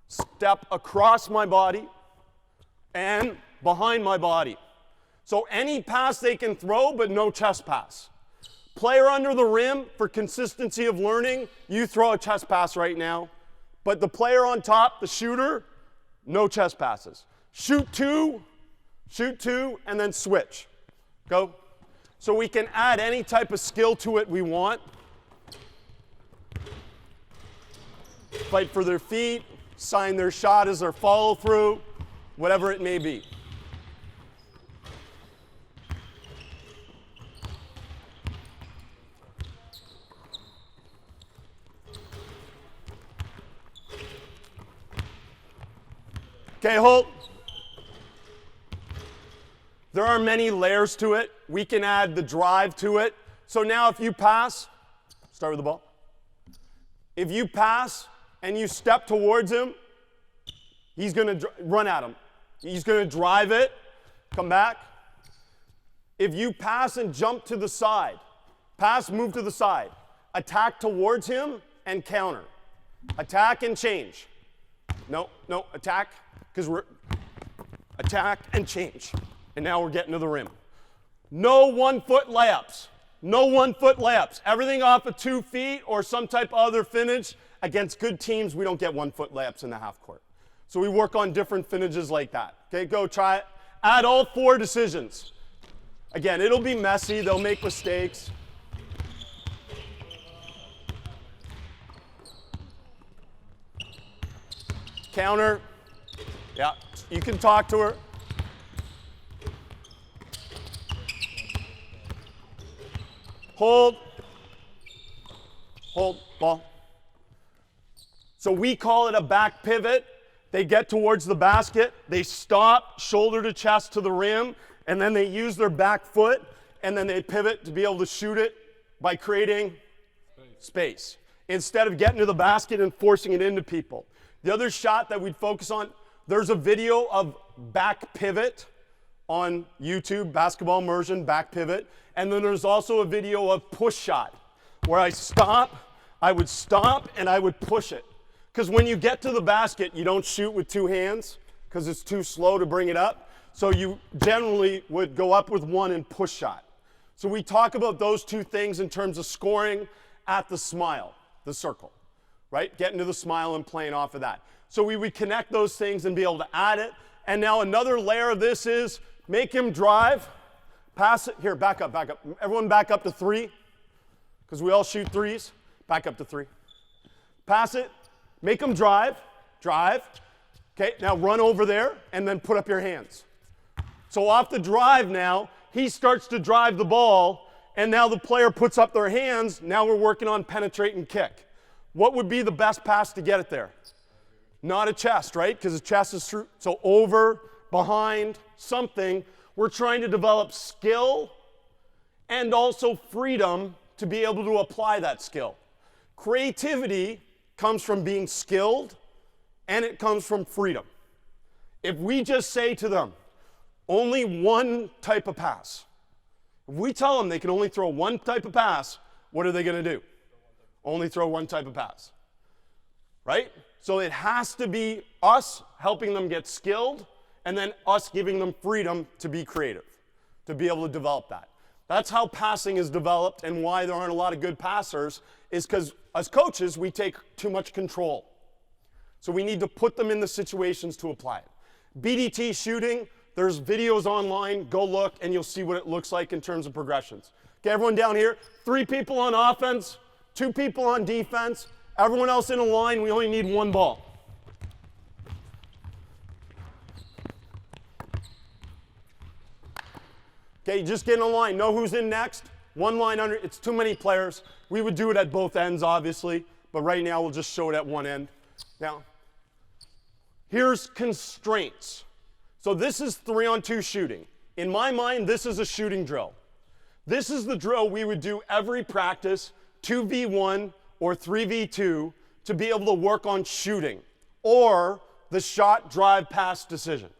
step across my body, and behind my body. So any pass they can throw, but no chest pass. Player under the rim, for consistency of learning, you throw a chest pass right now. But the player on top, the shooter, no chest passes. Shoot two, and then switch. Go. So we can add any type of skill to it we want. Fight for their feet, sign their shot as their follow through, whatever it may be. Okay, hold. There are many layers to it. We can add the drive to it. So now if you pass, start with the ball. If you pass and you step towards him, he's going to run at him. He's going to drive it, come back. If you pass and jump to the side, pass, move to the side, attack towards him and counter. Attack and change. No, attack, because we're attack and change. And now we're getting to the rim. No 1 foot layups. No 1 foot layups. Everything off of 2 feet or some type of other finish. Against good teams, we don't get 1 foot layups in the half court. So we work on different finishes like that. Okay, go try it. Add all 4 decisions. Again, it'll be messy. They'll make mistakes. Counter. Yeah, you can talk to her. Hold. Hold, ball. So we call it a back pivot. They get towards the basket, they stop, shoulder to chest to the rim, and then they use their back foot, and then they pivot to be able to shoot it by creating space. Instead of getting to the basket and forcing it into people. The other shot that we'd focus on, there's a video of back pivot on YouTube, basketball immersion, back pivot. And then there's also a video of push shot, where I would stop and I would push it. Because when you get to the basket, you don't shoot with two hands because it's too slow to bring it up. So you generally would go up with one and push shot. So we talk about those two things in terms of scoring at the smile, the circle, right? Getting to the smile and playing off of that. So we would connect those things and be able to add it. And now another layer of this is make him drive, pass it. Here, back up, back up. Everyone back up to 3, because we all shoot 3s. Back up to 3. Pass it. Make them drive, drive. Okay, now run over there and then put up your hands. So off the drive now, he starts to drive the ball, and now the player puts up their hands. Now we're working on penetrate and kick. What would be the best pass to get it there? Not a chest, right? Because the chest is through. So over, behind, something. We're trying to develop skill and also freedom to be able to apply that skill. Creativity comes from being skilled, and it comes from freedom. If we just say to them, only one type of pass, if we tell them they can only throw one type of pass, what are they going to do? Only throw one type of pass, right? So it has to be us helping them get skilled, and then us giving them freedom to be creative, to be able to develop that. That's how passing is developed, and why there aren't a lot of good passers is because as coaches, we take too much control. So we need to put them in the situations to apply it. BDT shooting, there's videos online. Go look, and you'll see what it looks like in terms of progressions. Okay, everyone down here, 3 people on offense, 2 people on defense. Everyone else in a line, we only need 1 ball. Okay, just get in a line. Know who's in next. 1 line under. It's too many players. We would do it at both ends, obviously, but right now we'll just show it at one end. Now, here's constraints. So this is 3-on-2 shooting. In my mind, this is a shooting drill. This is the drill we would do every practice, 2v1 or 3v2, to be able to work on shooting or the shot, drive, pass decision.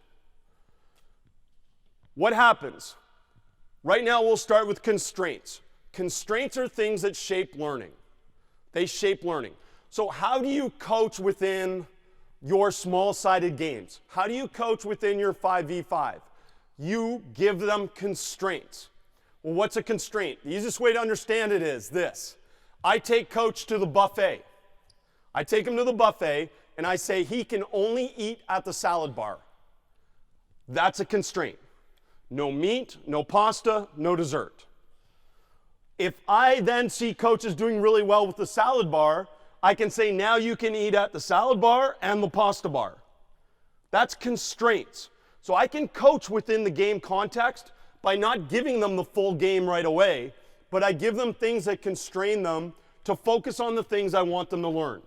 What happens? Right now, we'll start with constraints. Constraints are things that shape learning. They shape learning. So how do you coach within your small-sided games? How do you coach within your 5v5? You give them constraints. Well, what's a constraint? The easiest way to understand it is this. I take coach to the buffet. I take him to the buffet, and I say he can only eat at the salad bar. That's a constraint. No meat, no pasta, no dessert. If I then see coaches doing really well with the salad bar, I can say now you can eat at the salad bar and the pasta bar. That's constraints. So I can coach within the game context by not giving them the full game right away, but I give them things that constrain them to focus on the things I want them to learn.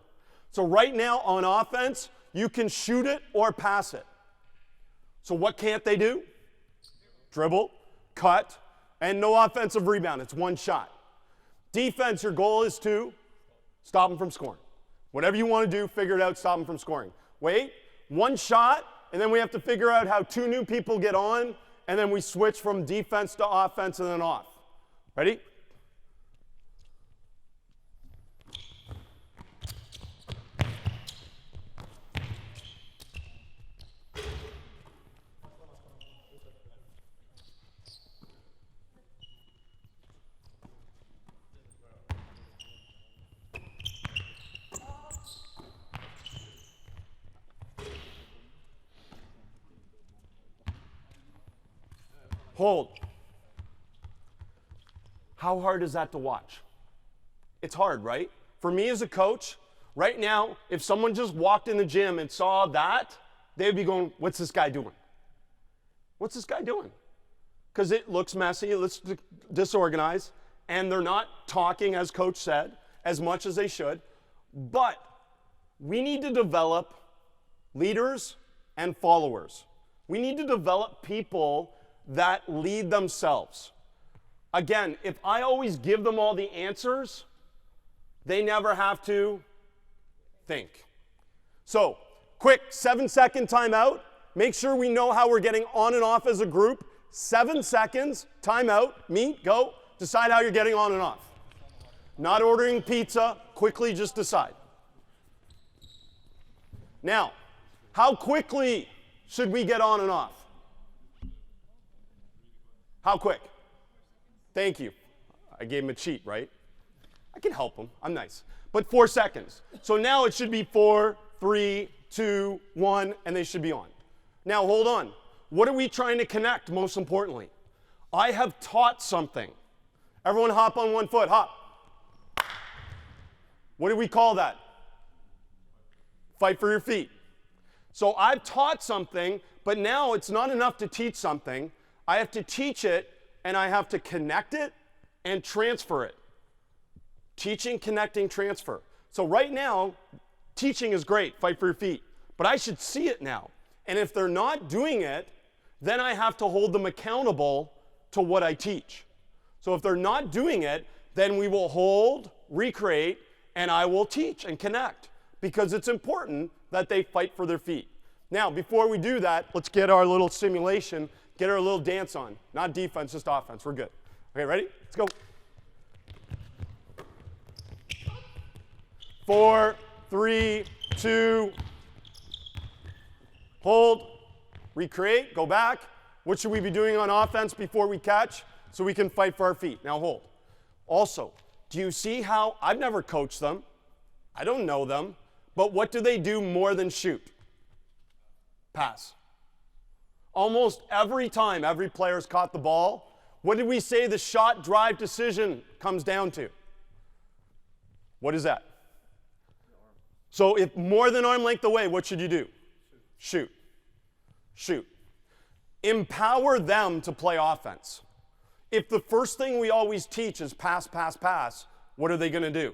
So right now on offense, you can shoot it or pass it. So what can't they do? Dribble, cut, and no offensive rebound. It's 1 shot. Defense, your goal is to stop them from scoring. Whatever you want to do, figure it out, stop them from scoring. Wait, 1 shot, and then we have to figure out how 2 new people get on, and then we switch from defense to offense and then off. Ready? Hold. How hard is that to watch? It's hard, right? For me as a coach, Right now, if someone just walked in the gym and saw that, they'd be going, what's this guy doing? What's this guy doing? Because it looks messy, it looks disorganized, and they're not talking, as Coach said, as much as they should. But we need to develop leaders and followers. We need to develop people that lead themselves. Again, if I always give them all the answers, they never have to think. So, quick 7-second timeout. Make sure we know how we're getting on and off as a group. 7 seconds, timeout, meet, go. Decide how you're getting on and off. Not ordering pizza, quickly just decide. Now, how quickly should we get on and off? How quick? Thank you. I gave him a cheat, right? I can help him. I'm nice. But 4 seconds. So now it should be 4, 3, 2, 1, and they should be on. Now hold on. What are we trying to connect, most importantly? I have taught something. Everyone hop on one foot. Hop. What do we call that? Fight for your feet. So I've taught something, but now it's not enough to teach something. I have to teach it, and I have to connect it and transfer it. Teaching, connecting, transfer. So right now, teaching is great, fight for your feet. But I should see it now. And if they're not doing it, then I have to hold them accountable to what I teach. So if they're not doing it, then we will hold, recreate, and I will teach and connect. Because it's important that they fight for their feet. Now, before we do that, let's get our little simulation, get our little dance on. Not defense, just offense. We're good. Okay, ready? Let's go. 4, 3, 2, hold, recreate, go back. What should we be doing on offense before we catch so we can fight for our feet? Now hold. Also, do you see how I've never coached them? I don't know them. But what do they do more than shoot? Pass. Almost every time every player's caught the ball, what did we say the shot drive decision comes down to? What is that? So if more than arm length away, what should you do? Shoot. Shoot. Empower them to play offense. If the first thing we always teach is pass, pass, pass, what are they going to do?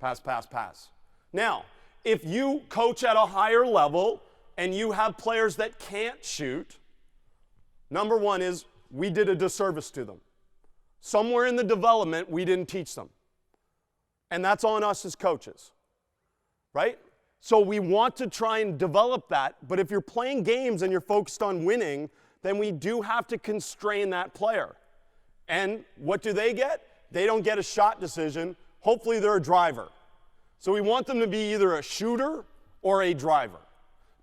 Pass, pass, pass. Now, if you coach at a higher level and you have players that can't shoot, number one is we did a disservice to them. Somewhere in the development, we didn't teach them. And that's on us as coaches, right? So we want to try and develop that, but if you're playing games and you're focused on winning, then we do have to constrain that player. And what do they get? They don't get a shot decision. Hopefully they're a driver. So we want them to be either a shooter or a driver.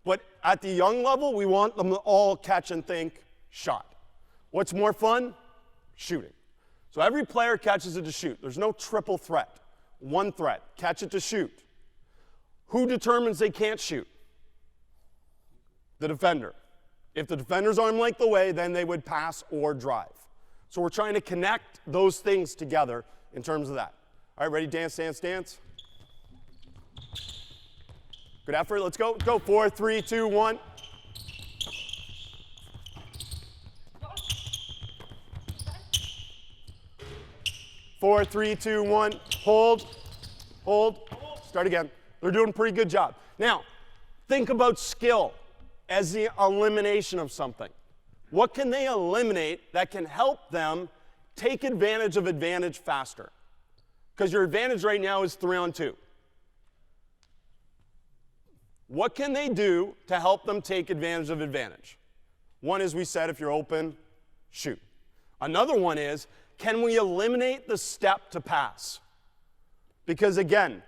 But at the young level, we want them to all catch and think shot. What's more fun? Shooting. So every player catches it to shoot. There's no triple threat. One threat, catch it to shoot. Who determines they can't shoot? The defender. If the defender's arm length away, then they would pass or drive. So we're trying to connect those things together in terms of that. All right, ready? Dance, dance, dance. Good effort. Let's go. Go. 4, 3, 2, 1. Four, 3, 2, 1. Hold. Hold. Start again. They're doing a pretty good job. Now, think about skill as the elimination of something. What can they eliminate that can help them take advantage of advantage faster? Because your advantage right now is 3-on-2. What can they do to help them take advantage of advantage? One is, we said, if you're open, shoot. Another one is, can we eliminate the step to pass? Because again,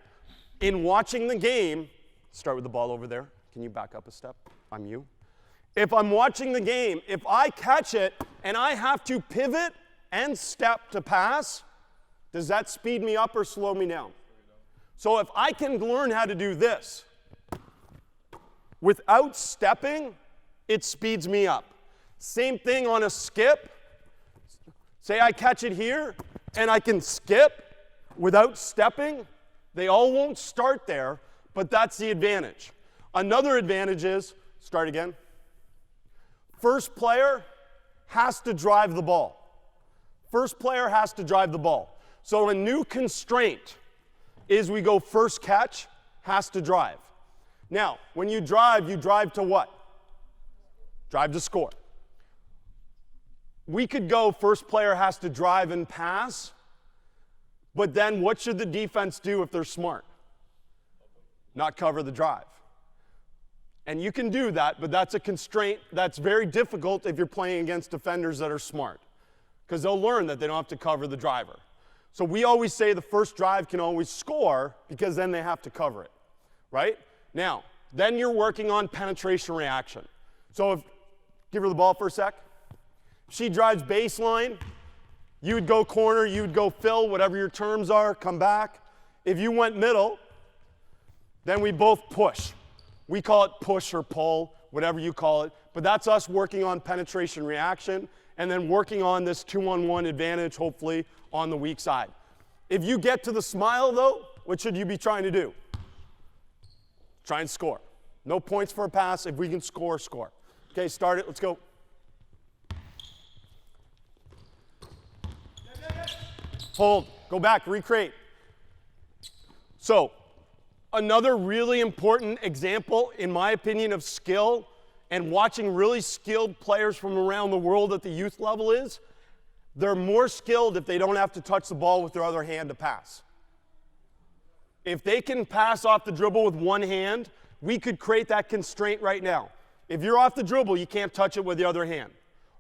in watching the game, start with the ball over there. Can you back up a step? I'm you. If I'm watching the game, if I catch it and I have to pivot and step to pass, does that speed me up or slow me down? So if I can learn how to do this without stepping, it speeds me up. Same thing on a skip. Say I catch it here and I can skip without stepping, They all won't start there, but that's the advantage. Another advantage is, start again. First player has to drive the ball. First player has to drive the ball. So a new constraint is we go first catch, has to drive. Now, when you drive to what? Drive to score. We could go first player has to drive and pass, but then what should the defense do if they're smart? Not cover the drive. And you can do that, but that's a constraint that's very difficult if you're playing against defenders that are smart, because they'll learn that they don't have to cover the driver. So we always say the first drive can always score, because then they have to cover it, right? Now, then you're working on penetration reaction. So give her the ball for a sec. If she drives baseline, you would go corner, you would go fill, whatever your terms are, come back. If you went middle, then we both push. We call it push or pull, whatever you call it. But that's us working on penetration reaction and then working on this 2-on-1 advantage, hopefully, on the weak side. If you get to the smile, though, what should you be trying to do? Try and score. No points for a pass. If we can score, score. Okay, start it. Let's go. Hold. Go back. Recreate. So, another really important example, in my opinion, of skill and watching really skilled players from around the world at the youth level is they're more skilled if they don't have to touch the ball with their other hand to pass. If they can pass off the dribble with one hand, we could create that constraint right now. If you're off the dribble, you can't touch it with the other hand.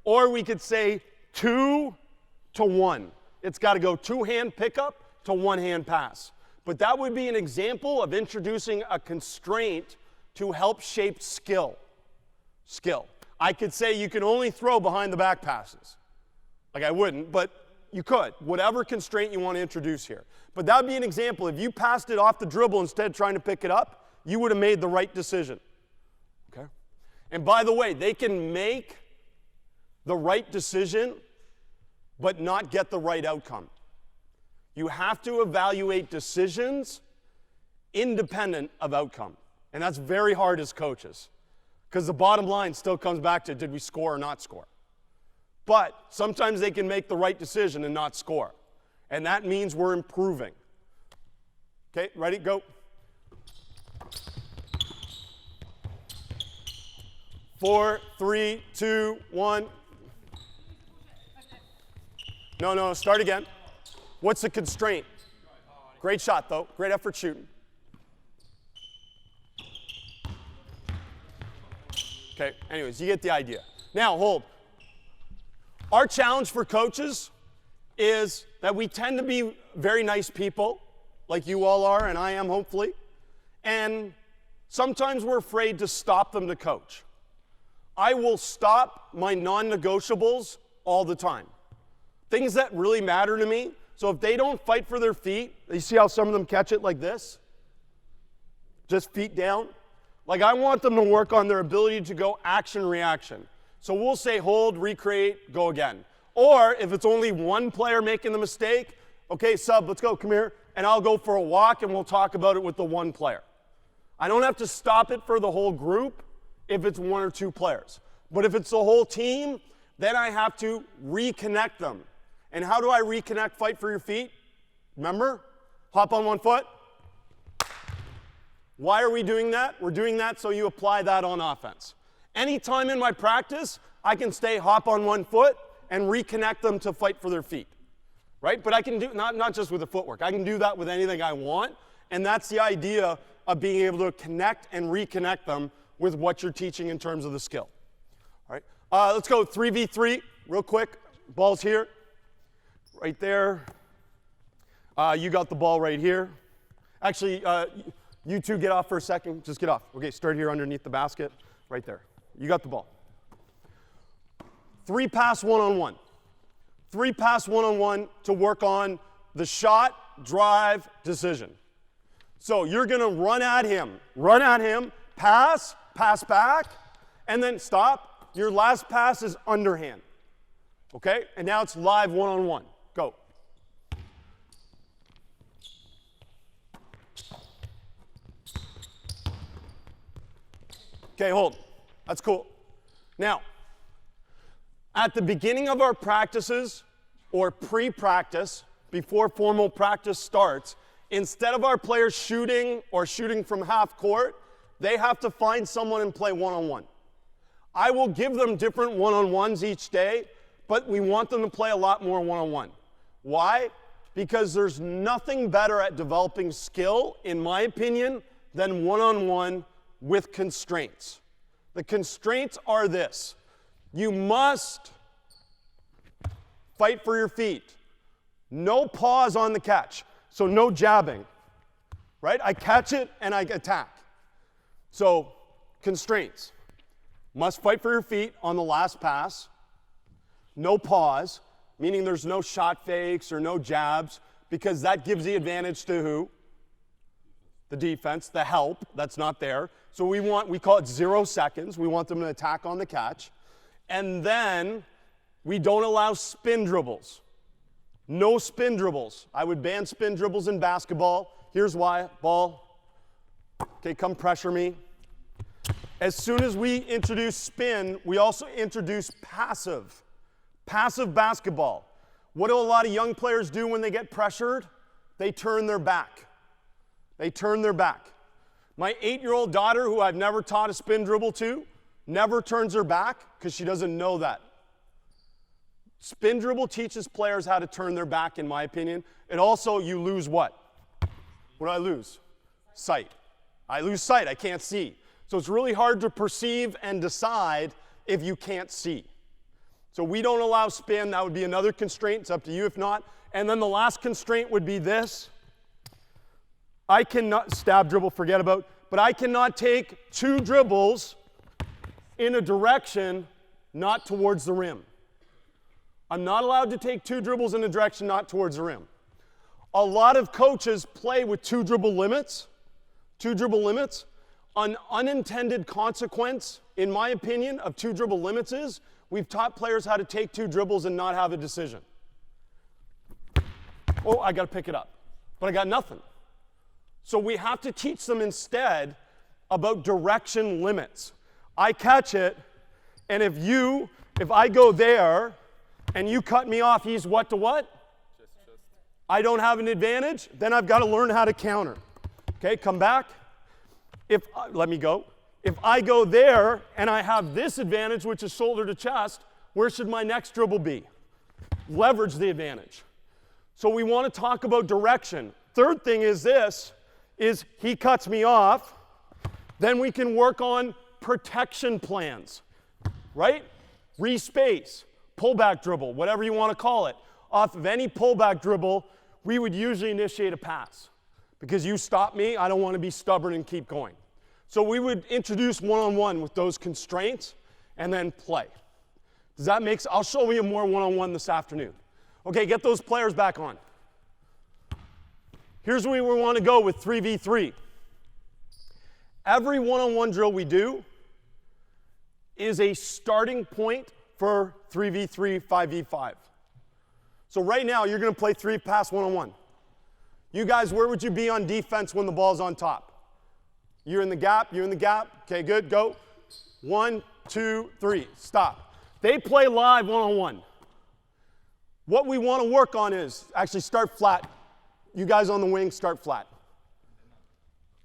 Or we could say 2 to 1. It's got to go two-hand pickup to one-hand pass. But that would be an example of introducing a constraint to help shape skill. I could say you can only throw behind the back passes. Like I wouldn't, but you could. Whatever constraint you want to introduce here. But that would be an example. If you passed it off the dribble instead of trying to pick it up, you would have made the right decision. Okay? And by the way, they can make the right decision but not get the right outcome. You have to evaluate decisions independent of outcome. And that's very hard as coaches, because the bottom line still comes back to, did we score or not score? But sometimes they can make the right decision and not score. And that means we're improving. Okay, ready? Go. 4, 3, 2, 1. No, start again. What's the constraint? Great shot, though. Great effort shooting. Okay, anyways, you get the idea. Now, hold. Our challenge for coaches is that we tend to be very nice people, like you all are, and I am, hopefully. And sometimes we're afraid to stop them to coach. I will stop my non-negotiables all the time. Things that really matter to me. So if they don't fight for their feet, you see how some of them catch it like this? Just feet down. Like, I want them to work on their ability to go action-reaction. So we'll say hold, recreate, go again. Or if it's only one player making the mistake, okay, sub, let's go, come here, and I'll go for a walk and we'll talk about it with the one player. I don't have to stop it for the whole group if it's one or two players. But if it's the whole team, then I have to reconnect them. And how do I reconnect fight for your feet? Remember? Hop on one foot. Why are we doing that? We're doing that so you apply that on offense. Anytime in my practice, I can stay hop on one foot and reconnect them to fight for their feet. Right? But I can do, not just with the footwork, I can do that with anything I want. And that's the idea of being able to connect and reconnect them with what you're teaching in terms of the skill. All right? Let's go 3v3 real quick. Ball's here. Right there. You got the ball right here. Actually, you two get off for a second. Just get off. Okay, start here underneath the basket. Right there. You got the ball. 3-pass one-on-one. 3-pass one-on-one to work on the shot, drive, decision. So you're going to run at him, pass, pass back, and then stop. Your last pass is underhand. Okay? And now it's live one-on-one. Go. Okay, hold. That's cool. Now, at the beginning of our practices or pre-practice, before formal practice starts, instead of our players shooting or shooting from half court, they have to find someone and play one-on-one. I will give them different one-on-ones each day, but we want them to play a lot more one-on-one. Why? Because there's nothing better at developing skill, in my opinion, than one-on-one with constraints. The constraints are this. You must fight for your feet. No pause on the catch. So no jabbing. Right? I catch it and I attack. So constraints. Must fight for your feet on the last pass. No pause, meaning there's no shot fakes or no jabs, because that gives the advantage to who? The defense, the help, that's not there. So we call it 0 seconds. We want them to attack on the catch. And then we don't allow spin dribbles. No spin dribbles. I would ban spin dribbles in basketball. Here's why. Ball. Okay, come pressure me. As soon as we introduce spin, we also introduce passive. Passive basketball. What do a lot of young players do when they get pressured? They turn their back. They turn their back. My 8-year-old daughter, who I've never taught a spin dribble to, never turns her back because she doesn't know that. Spin dribble teaches players how to turn their back, in my opinion. And also, you lose what? What do I lose? Sight. I lose sight. I can't see. So it's really hard to perceive and decide if you can't see. So we don't allow spin. That would be another constraint. It's up to you if not. And then the last constraint would be this. I cannot, stab dribble, forget about, but I cannot take 2 dribbles in a direction not towards the rim. I'm not allowed to take 2 dribbles in a direction not towards the rim. A lot of coaches play with 2 dribble limits. 2 dribble limits. An unintended consequence, in my opinion, of 2 dribble limits is we've taught players how to take 2 dribbles and not have a decision. Oh, I got to pick it up, but I got nothing. So we have to teach them instead about direction limits. I catch it, and if I go there and you cut me off, he's what to what? Just. I don't have an advantage, then I've got to learn how to counter. Okay, come back. Let me go. If I go there and I have this advantage, which is shoulder to chest, where should my next dribble be? Leverage the advantage. So we want to talk about direction. Third thing is this, is he cuts me off, then we can work on protection plans, right? Respace, pullback dribble, whatever you want to call it. Off of any pullback dribble, we would usually initiate a pass. Because you stop me, I don't want to be stubborn and keep going. So we would introduce one-on-one with those constraints and then play. Does that make sense? I'll show you more one-on-one this afternoon. Okay, get those players back on. Here's where we want to go with 3v3. Every one-on-one drill we do is a starting point for 3v3, 5v5. So right now, you're going to play 3-pass one-on-one. You guys, where would you be on defense when the ball's on top? You're in the gap, you're in the gap. Okay, good, go. 1, 2, 3, stop. They play live one-on-one. What we want to work on is actually start flat. You guys on the wing, start flat.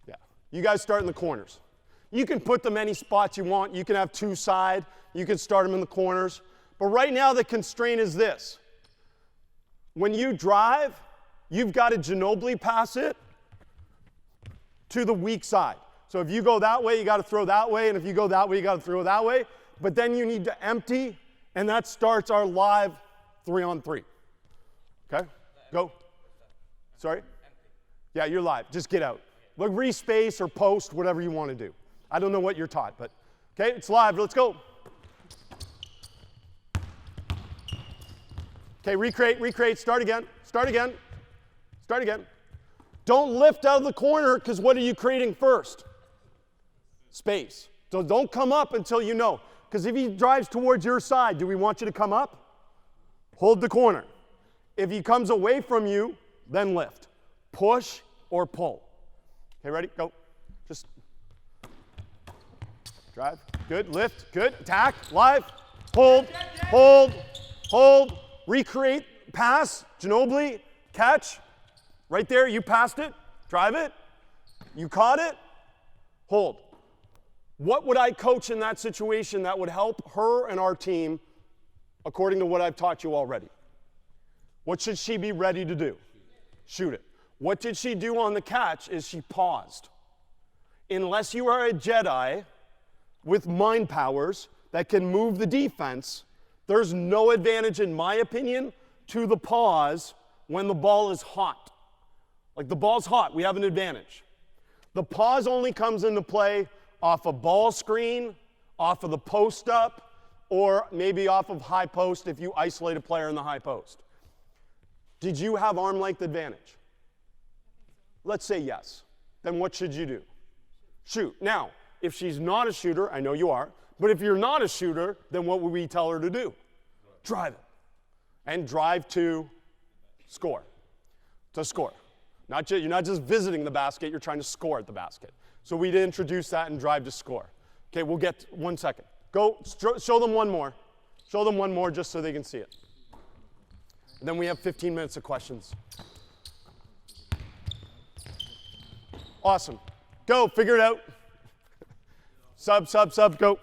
Yeah, you guys start in the corners. You can put them any spots you want. You can have 2 side. You can start them in the corners. But right now, the constraint is this. When you drive, you've got to Ginobili pass it to the weak side. So if you go that way, you got to throw that way, and if you go that way, you got to throw that way. But then you need to empty, and that starts our live 3-on-3. Okay? Go. Sorry? Yeah, you're live. Just get out. Look, respace or post, whatever you want to do. I don't know what you're taught, but okay, it's live. Let's go. Okay, recreate, start again. Start again. Start again. Don't lift out of the corner, because what are you creating first? Space. So don't come up until you know. Because if he drives towards your side, do we want you to come up? Hold the corner. If he comes away from you, then lift. Push or pull. Okay, ready? Go. Just. Drive. Good. Lift. Good. Tack. Live. Hold. Hold. Hold. Recreate. Pass. Ginobili. Catch. Right there. You passed it. Drive it. You caught it. Hold. What would I coach in that situation that would help her and our team according to what I've taught you already? What should she be ready to do? Shoot it. What did she do on the catch is she paused. Unless you are a Jedi with mind powers that can move the defense, there's no advantage, in my opinion, to the pause when the ball is hot. Like the ball's hot, we have an advantage. The pause only comes into play off a ball screen, off of the post up, or maybe off of high post if you isolate a player in the high post. Did you have arm length advantage? Let's say yes. Then what should you do? Shoot. Now, if she's not a shooter, I know you are, but if you're not a shooter, then what would we tell her to do? Drive it. And drive to score. To score. You're not just visiting the basket, you're trying to score at the basket. So we'd introduce that and drive to score. Okay, we'll get 1 second. Go, show them one more. Show them one more just so they can see it. And then we have 15 minutes of questions. Awesome. Go, figure it out. Sub, go.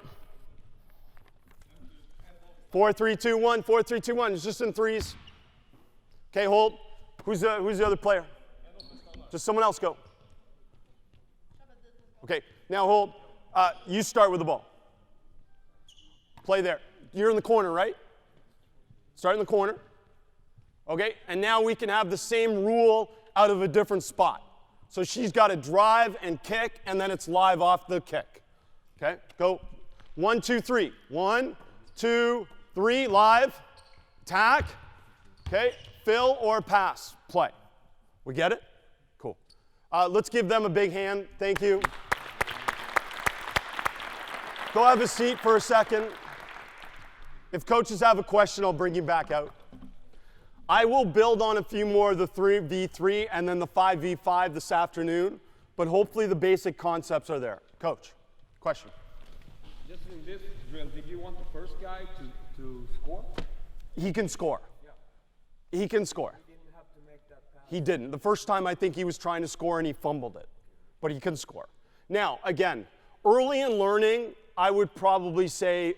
4, 3, 2, 1, 4, 3, 2, 1. It's just in threes. Okay, hold. Who's the other player? Just someone else go. Okay, now hold. You start with the ball. Play there. You're in the corner, right? Start in the corner. Okay, and now we can have the same rule out of a different spot. So she's got to drive and kick, and then it's live off the kick. Okay, go. 1, 2, 3. 1, 2, 3, live. Tack. Okay, fill or pass. Play. We get it? Cool. Let's give them a big hand. Thank you. Go have a seat for a second. If coaches have a question, I'll bring you back out. I will build on a few more of the 3v3 and then the 5v5 this afternoon, but hopefully the basic concepts are there. Coach, question? Just in this drill, did you want the first guy to score? He can score. Yeah. He can score. He didn't have to make that pass. He didn't. The first time I think he was trying to score and he fumbled it, but he can score. Now, again, early in learning, I would probably say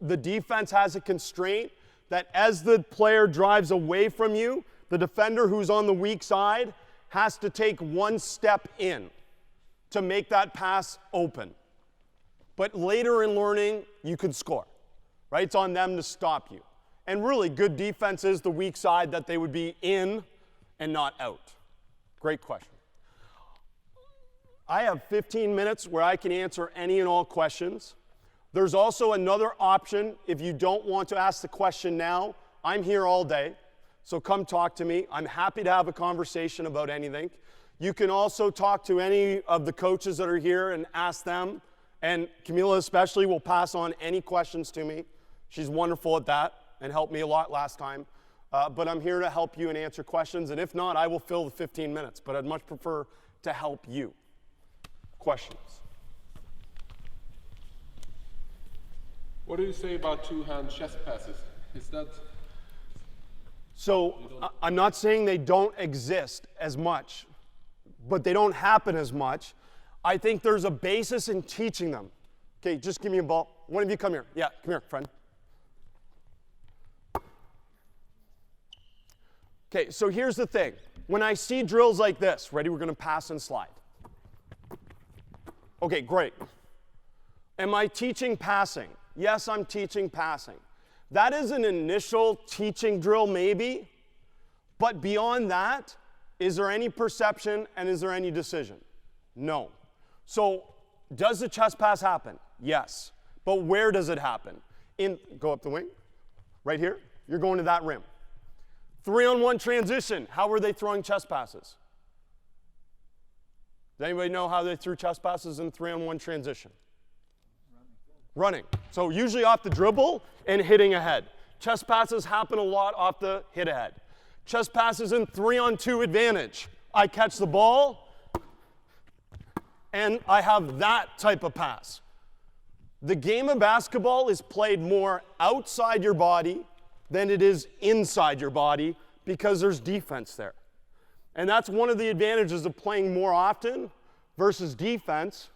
the defense has a constraint that as the player drives away from you, the defender who's on the weak side has to take one step in to make that pass open. But later in learning, you can score, right? It's on them to stop you. And really, good defense is the weak side that they would be in and not out. Great question. I have 15 minutes where I can answer any and all questions. There's also another option if you don't want to ask the question now. I'm here all day, so come talk to me. I'm happy to have a conversation about anything. You can also talk to any of the coaches that are here and ask them, and Camila especially will pass on any questions to me. She's wonderful at that and helped me a lot last time. But I'm here to help you and answer questions, and if not, I will fill the 15 minutes, but I'd much prefer to help you. Questions? What do you say about two-hand chest passes? Is that... So I'm not saying they don't exist as much, but they don't happen as much. I think there's a basis in teaching them. Okay, just give me a ball. One of you come here. Yeah, come here, friend. Okay, so here's the thing. When I see drills like this, ready, we're going to pass and slide. Okay, great. Am I teaching passing? Yes, I'm teaching passing. That is an initial teaching drill maybe, but beyond that, is there any perception and is there any decision? No. So does the chest pass happen? Yes. But where does it happen? Go up the wing, right here. You're going to that rim. 3-on-1 transition. How were they throwing chest passes? Does anybody know how they threw chest passes in 3-on-1 transition? Running. So usually off the dribble and hitting ahead. Chest passes happen a lot off the hit ahead. Chest passes in 3-on-2 advantage. I catch the ball and I have that type of pass. The game of basketball is played more outside your body than it is inside your body because there's defense there. And that's one of the advantages of playing more often versus defense,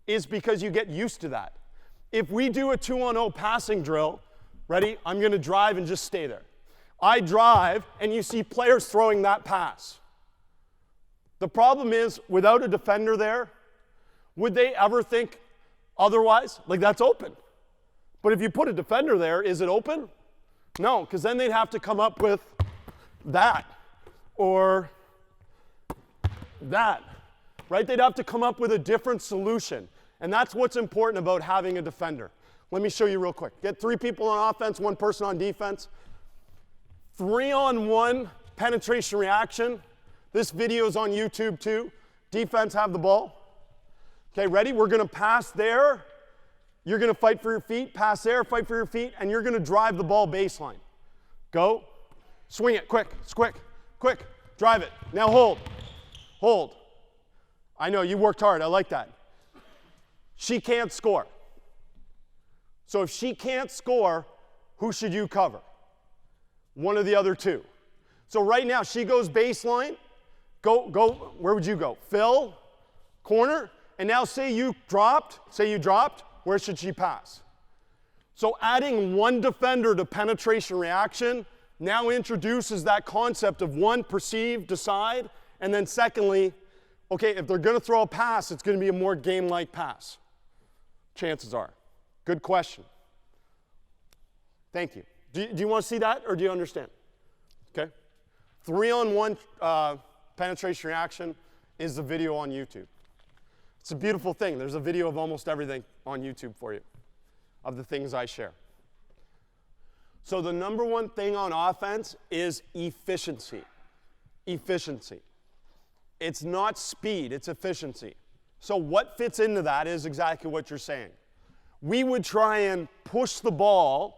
is because you get used to that. If we do a 2-on-0 passing drill, ready? I'm going to drive and just stay there. I drive, and you see players throwing that pass. The problem is, without a defender there, would they ever think otherwise? Like, that's open. But if you put a defender there, is it open? No, because then they'd have to come up with that or that, right? They'd have to come up with a different solution. And that's what's important about having a defender. Let me show you real quick. Get 3 people on offense, 1 person on defense. 3-on-1 penetration reaction. This video is on YouTube too. Defense have the ball. Okay, ready? We're going to pass there. You're going to fight for your feet. Pass there, fight for your feet, and you're going to drive the ball baseline. Go. Swing it. Quick. Quick. Quick. Drive it. Now hold. Hold. I know, you worked hard. I like that. She can't score. So if she can't score, who should you cover? One of the other 2. So right now, she goes baseline. Go, where would you go? Fill, corner, and now say you dropped, where should she pass? So adding 1 defender to penetration reaction now introduces that concept of 1, perceive, decide, and then secondly, okay, if they're going to throw a pass, it's going to be a more game-like pass. Chances are. Good question. Thank you. Do you want to see that, or do you understand? Okay. 3-on-1 penetration reaction is the video on YouTube. It's a beautiful thing. There's a video of almost everything on YouTube for you, of the things I share. So the number 1 thing on offense is efficiency. Efficiency. It's not speed, it's efficiency. So what fits into that is exactly what you're saying. We would try and push the ball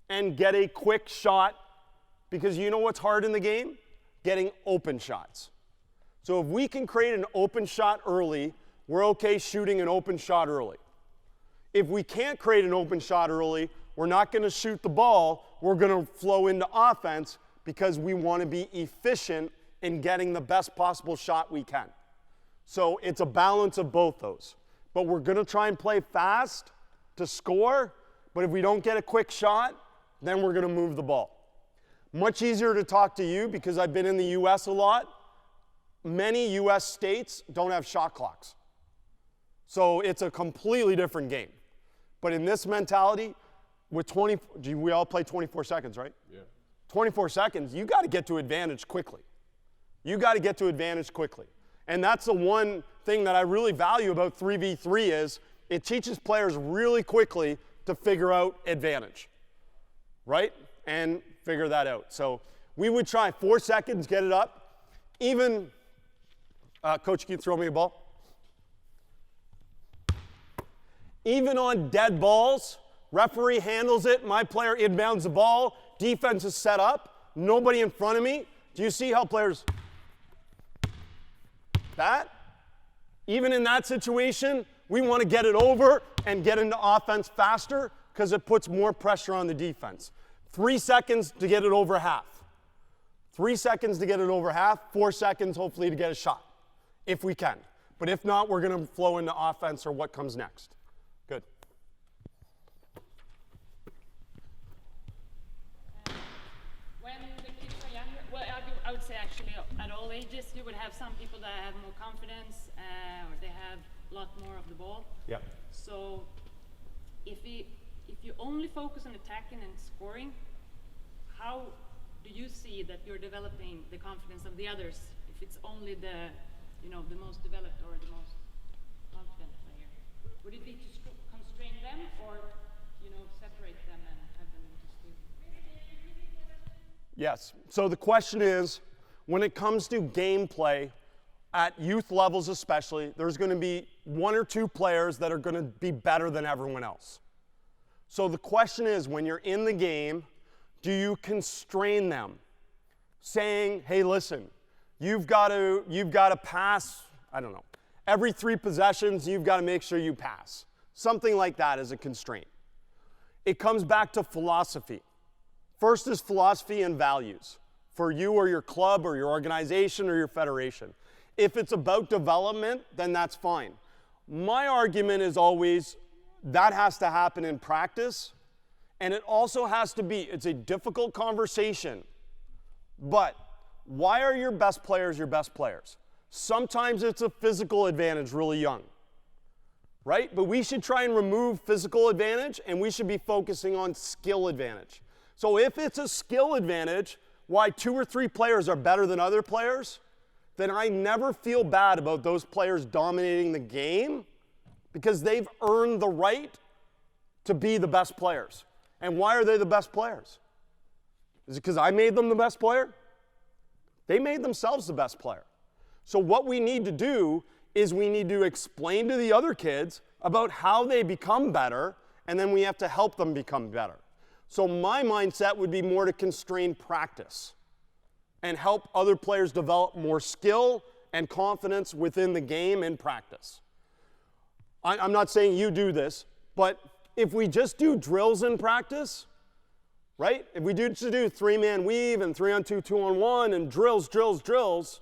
and get a quick shot, because you know what's hard in the game? Getting open shots. So if we can create an open shot early, we're okay shooting an open shot early. If we can't create an open shot early, we're not going to shoot the ball, we're going to flow into offense because we want to be efficient in getting the best possible shot we can. So it's a balance of both those. But we're going to try and play fast to score, but if we don't get a quick shot, then we're going to move the ball. Much easier to talk to you because I've been in the US a lot. Many US states don't have shot clocks. So it's a completely different game. But in this mentality, with we all play 24 seconds, right? Yeah. 24 seconds, you got to get to advantage quickly. You got to get to advantage quickly. And that's the one thing that I really value about 3v3 is it teaches players really quickly to figure out advantage, right? And figure that out. So we would try 4 seconds, get it up. Even, coach, can you throw me a ball? Even on dead balls, referee handles it, my player inbounds the ball, defense is set up, nobody in front of me. Do you see how players, that? Even in that situation, we want to get it over and get into offense faster because it puts more pressure on the defense. 3 seconds to get it over half. 3 seconds to get it over half, 4 seconds hopefully to get a shot, if we can. But if not, we're going to flow into offense or what comes next. Good. When the kids are younger, well, I would say actually at all ages, you would have some people that have more confidence or they have a lot more of the ball. Yeah. So if you only focus on attacking and scoring, how do you see that you're developing the confidence of the others if it's only the most developed or the most confident player? Would it be to constrain them or separate them and have them just do? Yes. So the question is, when it comes to gameplay, at youth levels especially, there's going to be 1 or 2 players that are going to be better than everyone else. So the question is, when you're in the game, do you constrain them? Saying, hey, listen, you've got to pass, I don't know, every 3 possessions, you've got to make sure you pass. Something like that is a constraint. It comes back to philosophy. First is philosophy and values for you or your club or your organization or your federation. If it's about development, then that's fine. My argument is always that has to happen in practice, and it also has to be, it's a difficult conversation, but why are your best players your best players? Sometimes it's a physical advantage really young, right? But we should try and remove physical advantage, and we should be focusing on skill advantage. So if it's a skill advantage, why 2 or 3 players are better than other players, then I never feel bad about those players dominating the game because they've earned the right to be the best players. And why are they the best players? Is it because I made them the best player? They made themselves the best player. So what we need to do is we need to explain to the other kids about how they become better, and then we have to help them become better. So my mindset would be more to constrain practice and help other players develop more skill and confidence within the game in practice. I'm not saying you do this, but if we just do drills in practice, right? If we just do 3-man weave and 3-on-2, 2-on-1 and drills,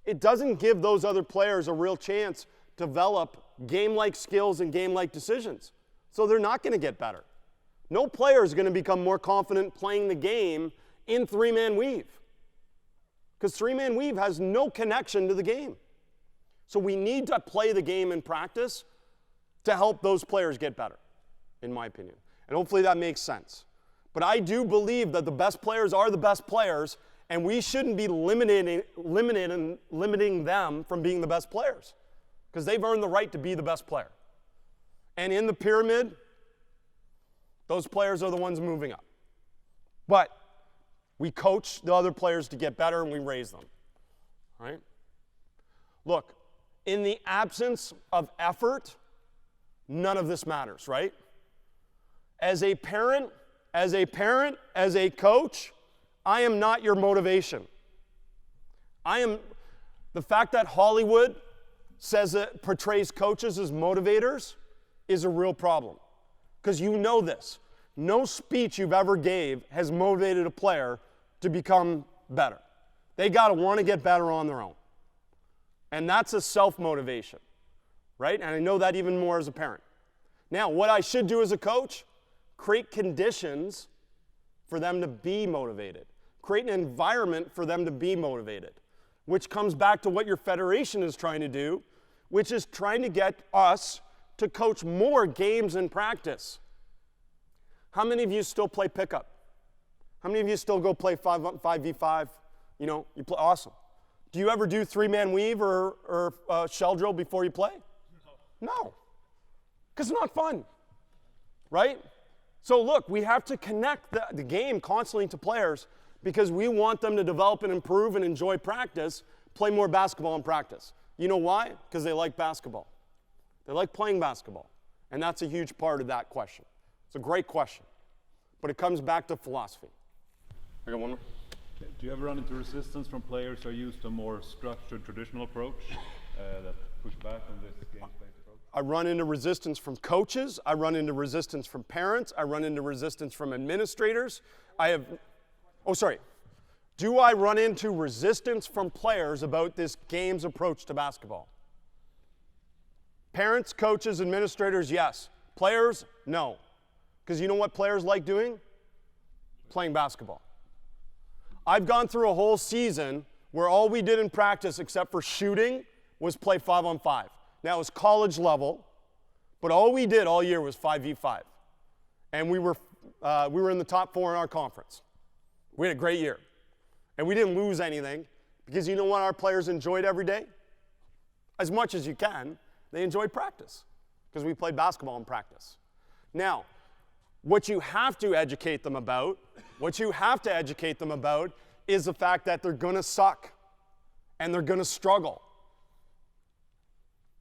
it doesn't give those other players a real chance to develop game-like skills and game-like decisions. So they're not going to get better. No player is going to become more confident playing the game in 3-man weave, because 3-man weave has no connection to the game. So we need to play the game in practice to help those players get better, in my opinion. And hopefully that makes sense. But I do believe that the best players are the best players, and we shouldn't be limiting them from being the best players, because they've earned the right to be the best player. And in the pyramid, those players are the ones moving up. But we coach the other players to get better, and we raise them, right? Look, in the absence of effort, none of this matters, right? As a parent, as a coach, I am not your motivation. The fact that Hollywood says it portrays coaches as motivators is a real problem. Because you know this. No speech you've ever gave has motivated a player to become better. They got to want to get better on their own. And that's a self-motivation, right? And I know that even more as a parent. Now, what I should do as a coach, create conditions for them to be motivated. Create an environment for them to be motivated, which comes back to what your federation is trying to do, which is trying to get us to coach more games in practice. How many of you still play pickup? How many of you still go play 5v5? You know, you play awesome. Do you ever do 3-man weave or shell drill before you play? No. Because it's not fun, right? So look, we have to connect the game constantly to players because we want them to develop and improve and enjoy practice, play more basketball in practice. You know why? Because they like basketball. They like playing basketball. And that's a huge part of that question. It's a great question. But it comes back to philosophy. I got one more. Do you ever run into resistance from players who are used to a more structured, traditional approach that push back on this game-based approach? I run into resistance from coaches. I run into resistance from parents. I run into resistance from administrators. Do I run into resistance from players about this game's approach to basketball? Parents, coaches, administrators, yes. Players, no. Because you know what players like doing? Playing basketball. I've gone through a whole season where all we did in practice except for shooting was play 5-on-5. Now it was college level, but all we did all year was 5v5. And we were in the top 4 in our conference. We had a great year. And we didn't lose anything because you know what our players enjoyed every day? As much as you can, they enjoyed practice because we played basketball in practice. Now, what you have to educate them about is the fact that they're going to suck and they're going to struggle.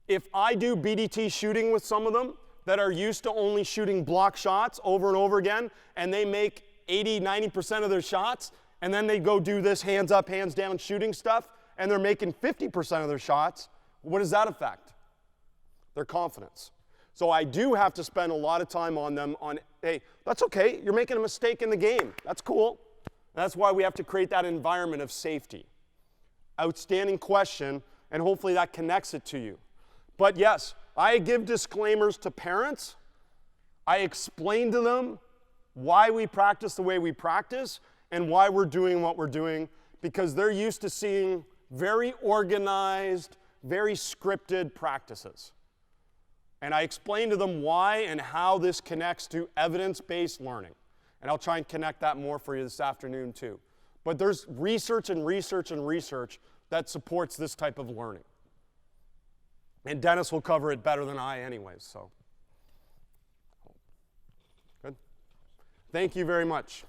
If I do BDT shooting with some of them that are used to only shooting block shots over and over again, and they make 80, 90% of their shots, and then they go do this hands up, hands down shooting stuff, and they're making 50% of their shots, what does that affect? Their confidence. So I do have to spend a lot of time on them on, hey, that's okay, you're making a mistake in the game. That's cool. That's why we have to create that environment of safety. Outstanding question, and hopefully that connects it to you. But yes, I give disclaimers to parents. I explain to them why we practice the way we practice and why we're doing what we're doing, because they're used to seeing very organized, very scripted practices. And I explain to them why and how this connects to evidence-based learning. And I'll try and connect that more for you this afternoon too. But there's research and research and research that supports this type of learning. And Dennis will cover it better than I anyways, so. Good. Thank you very much.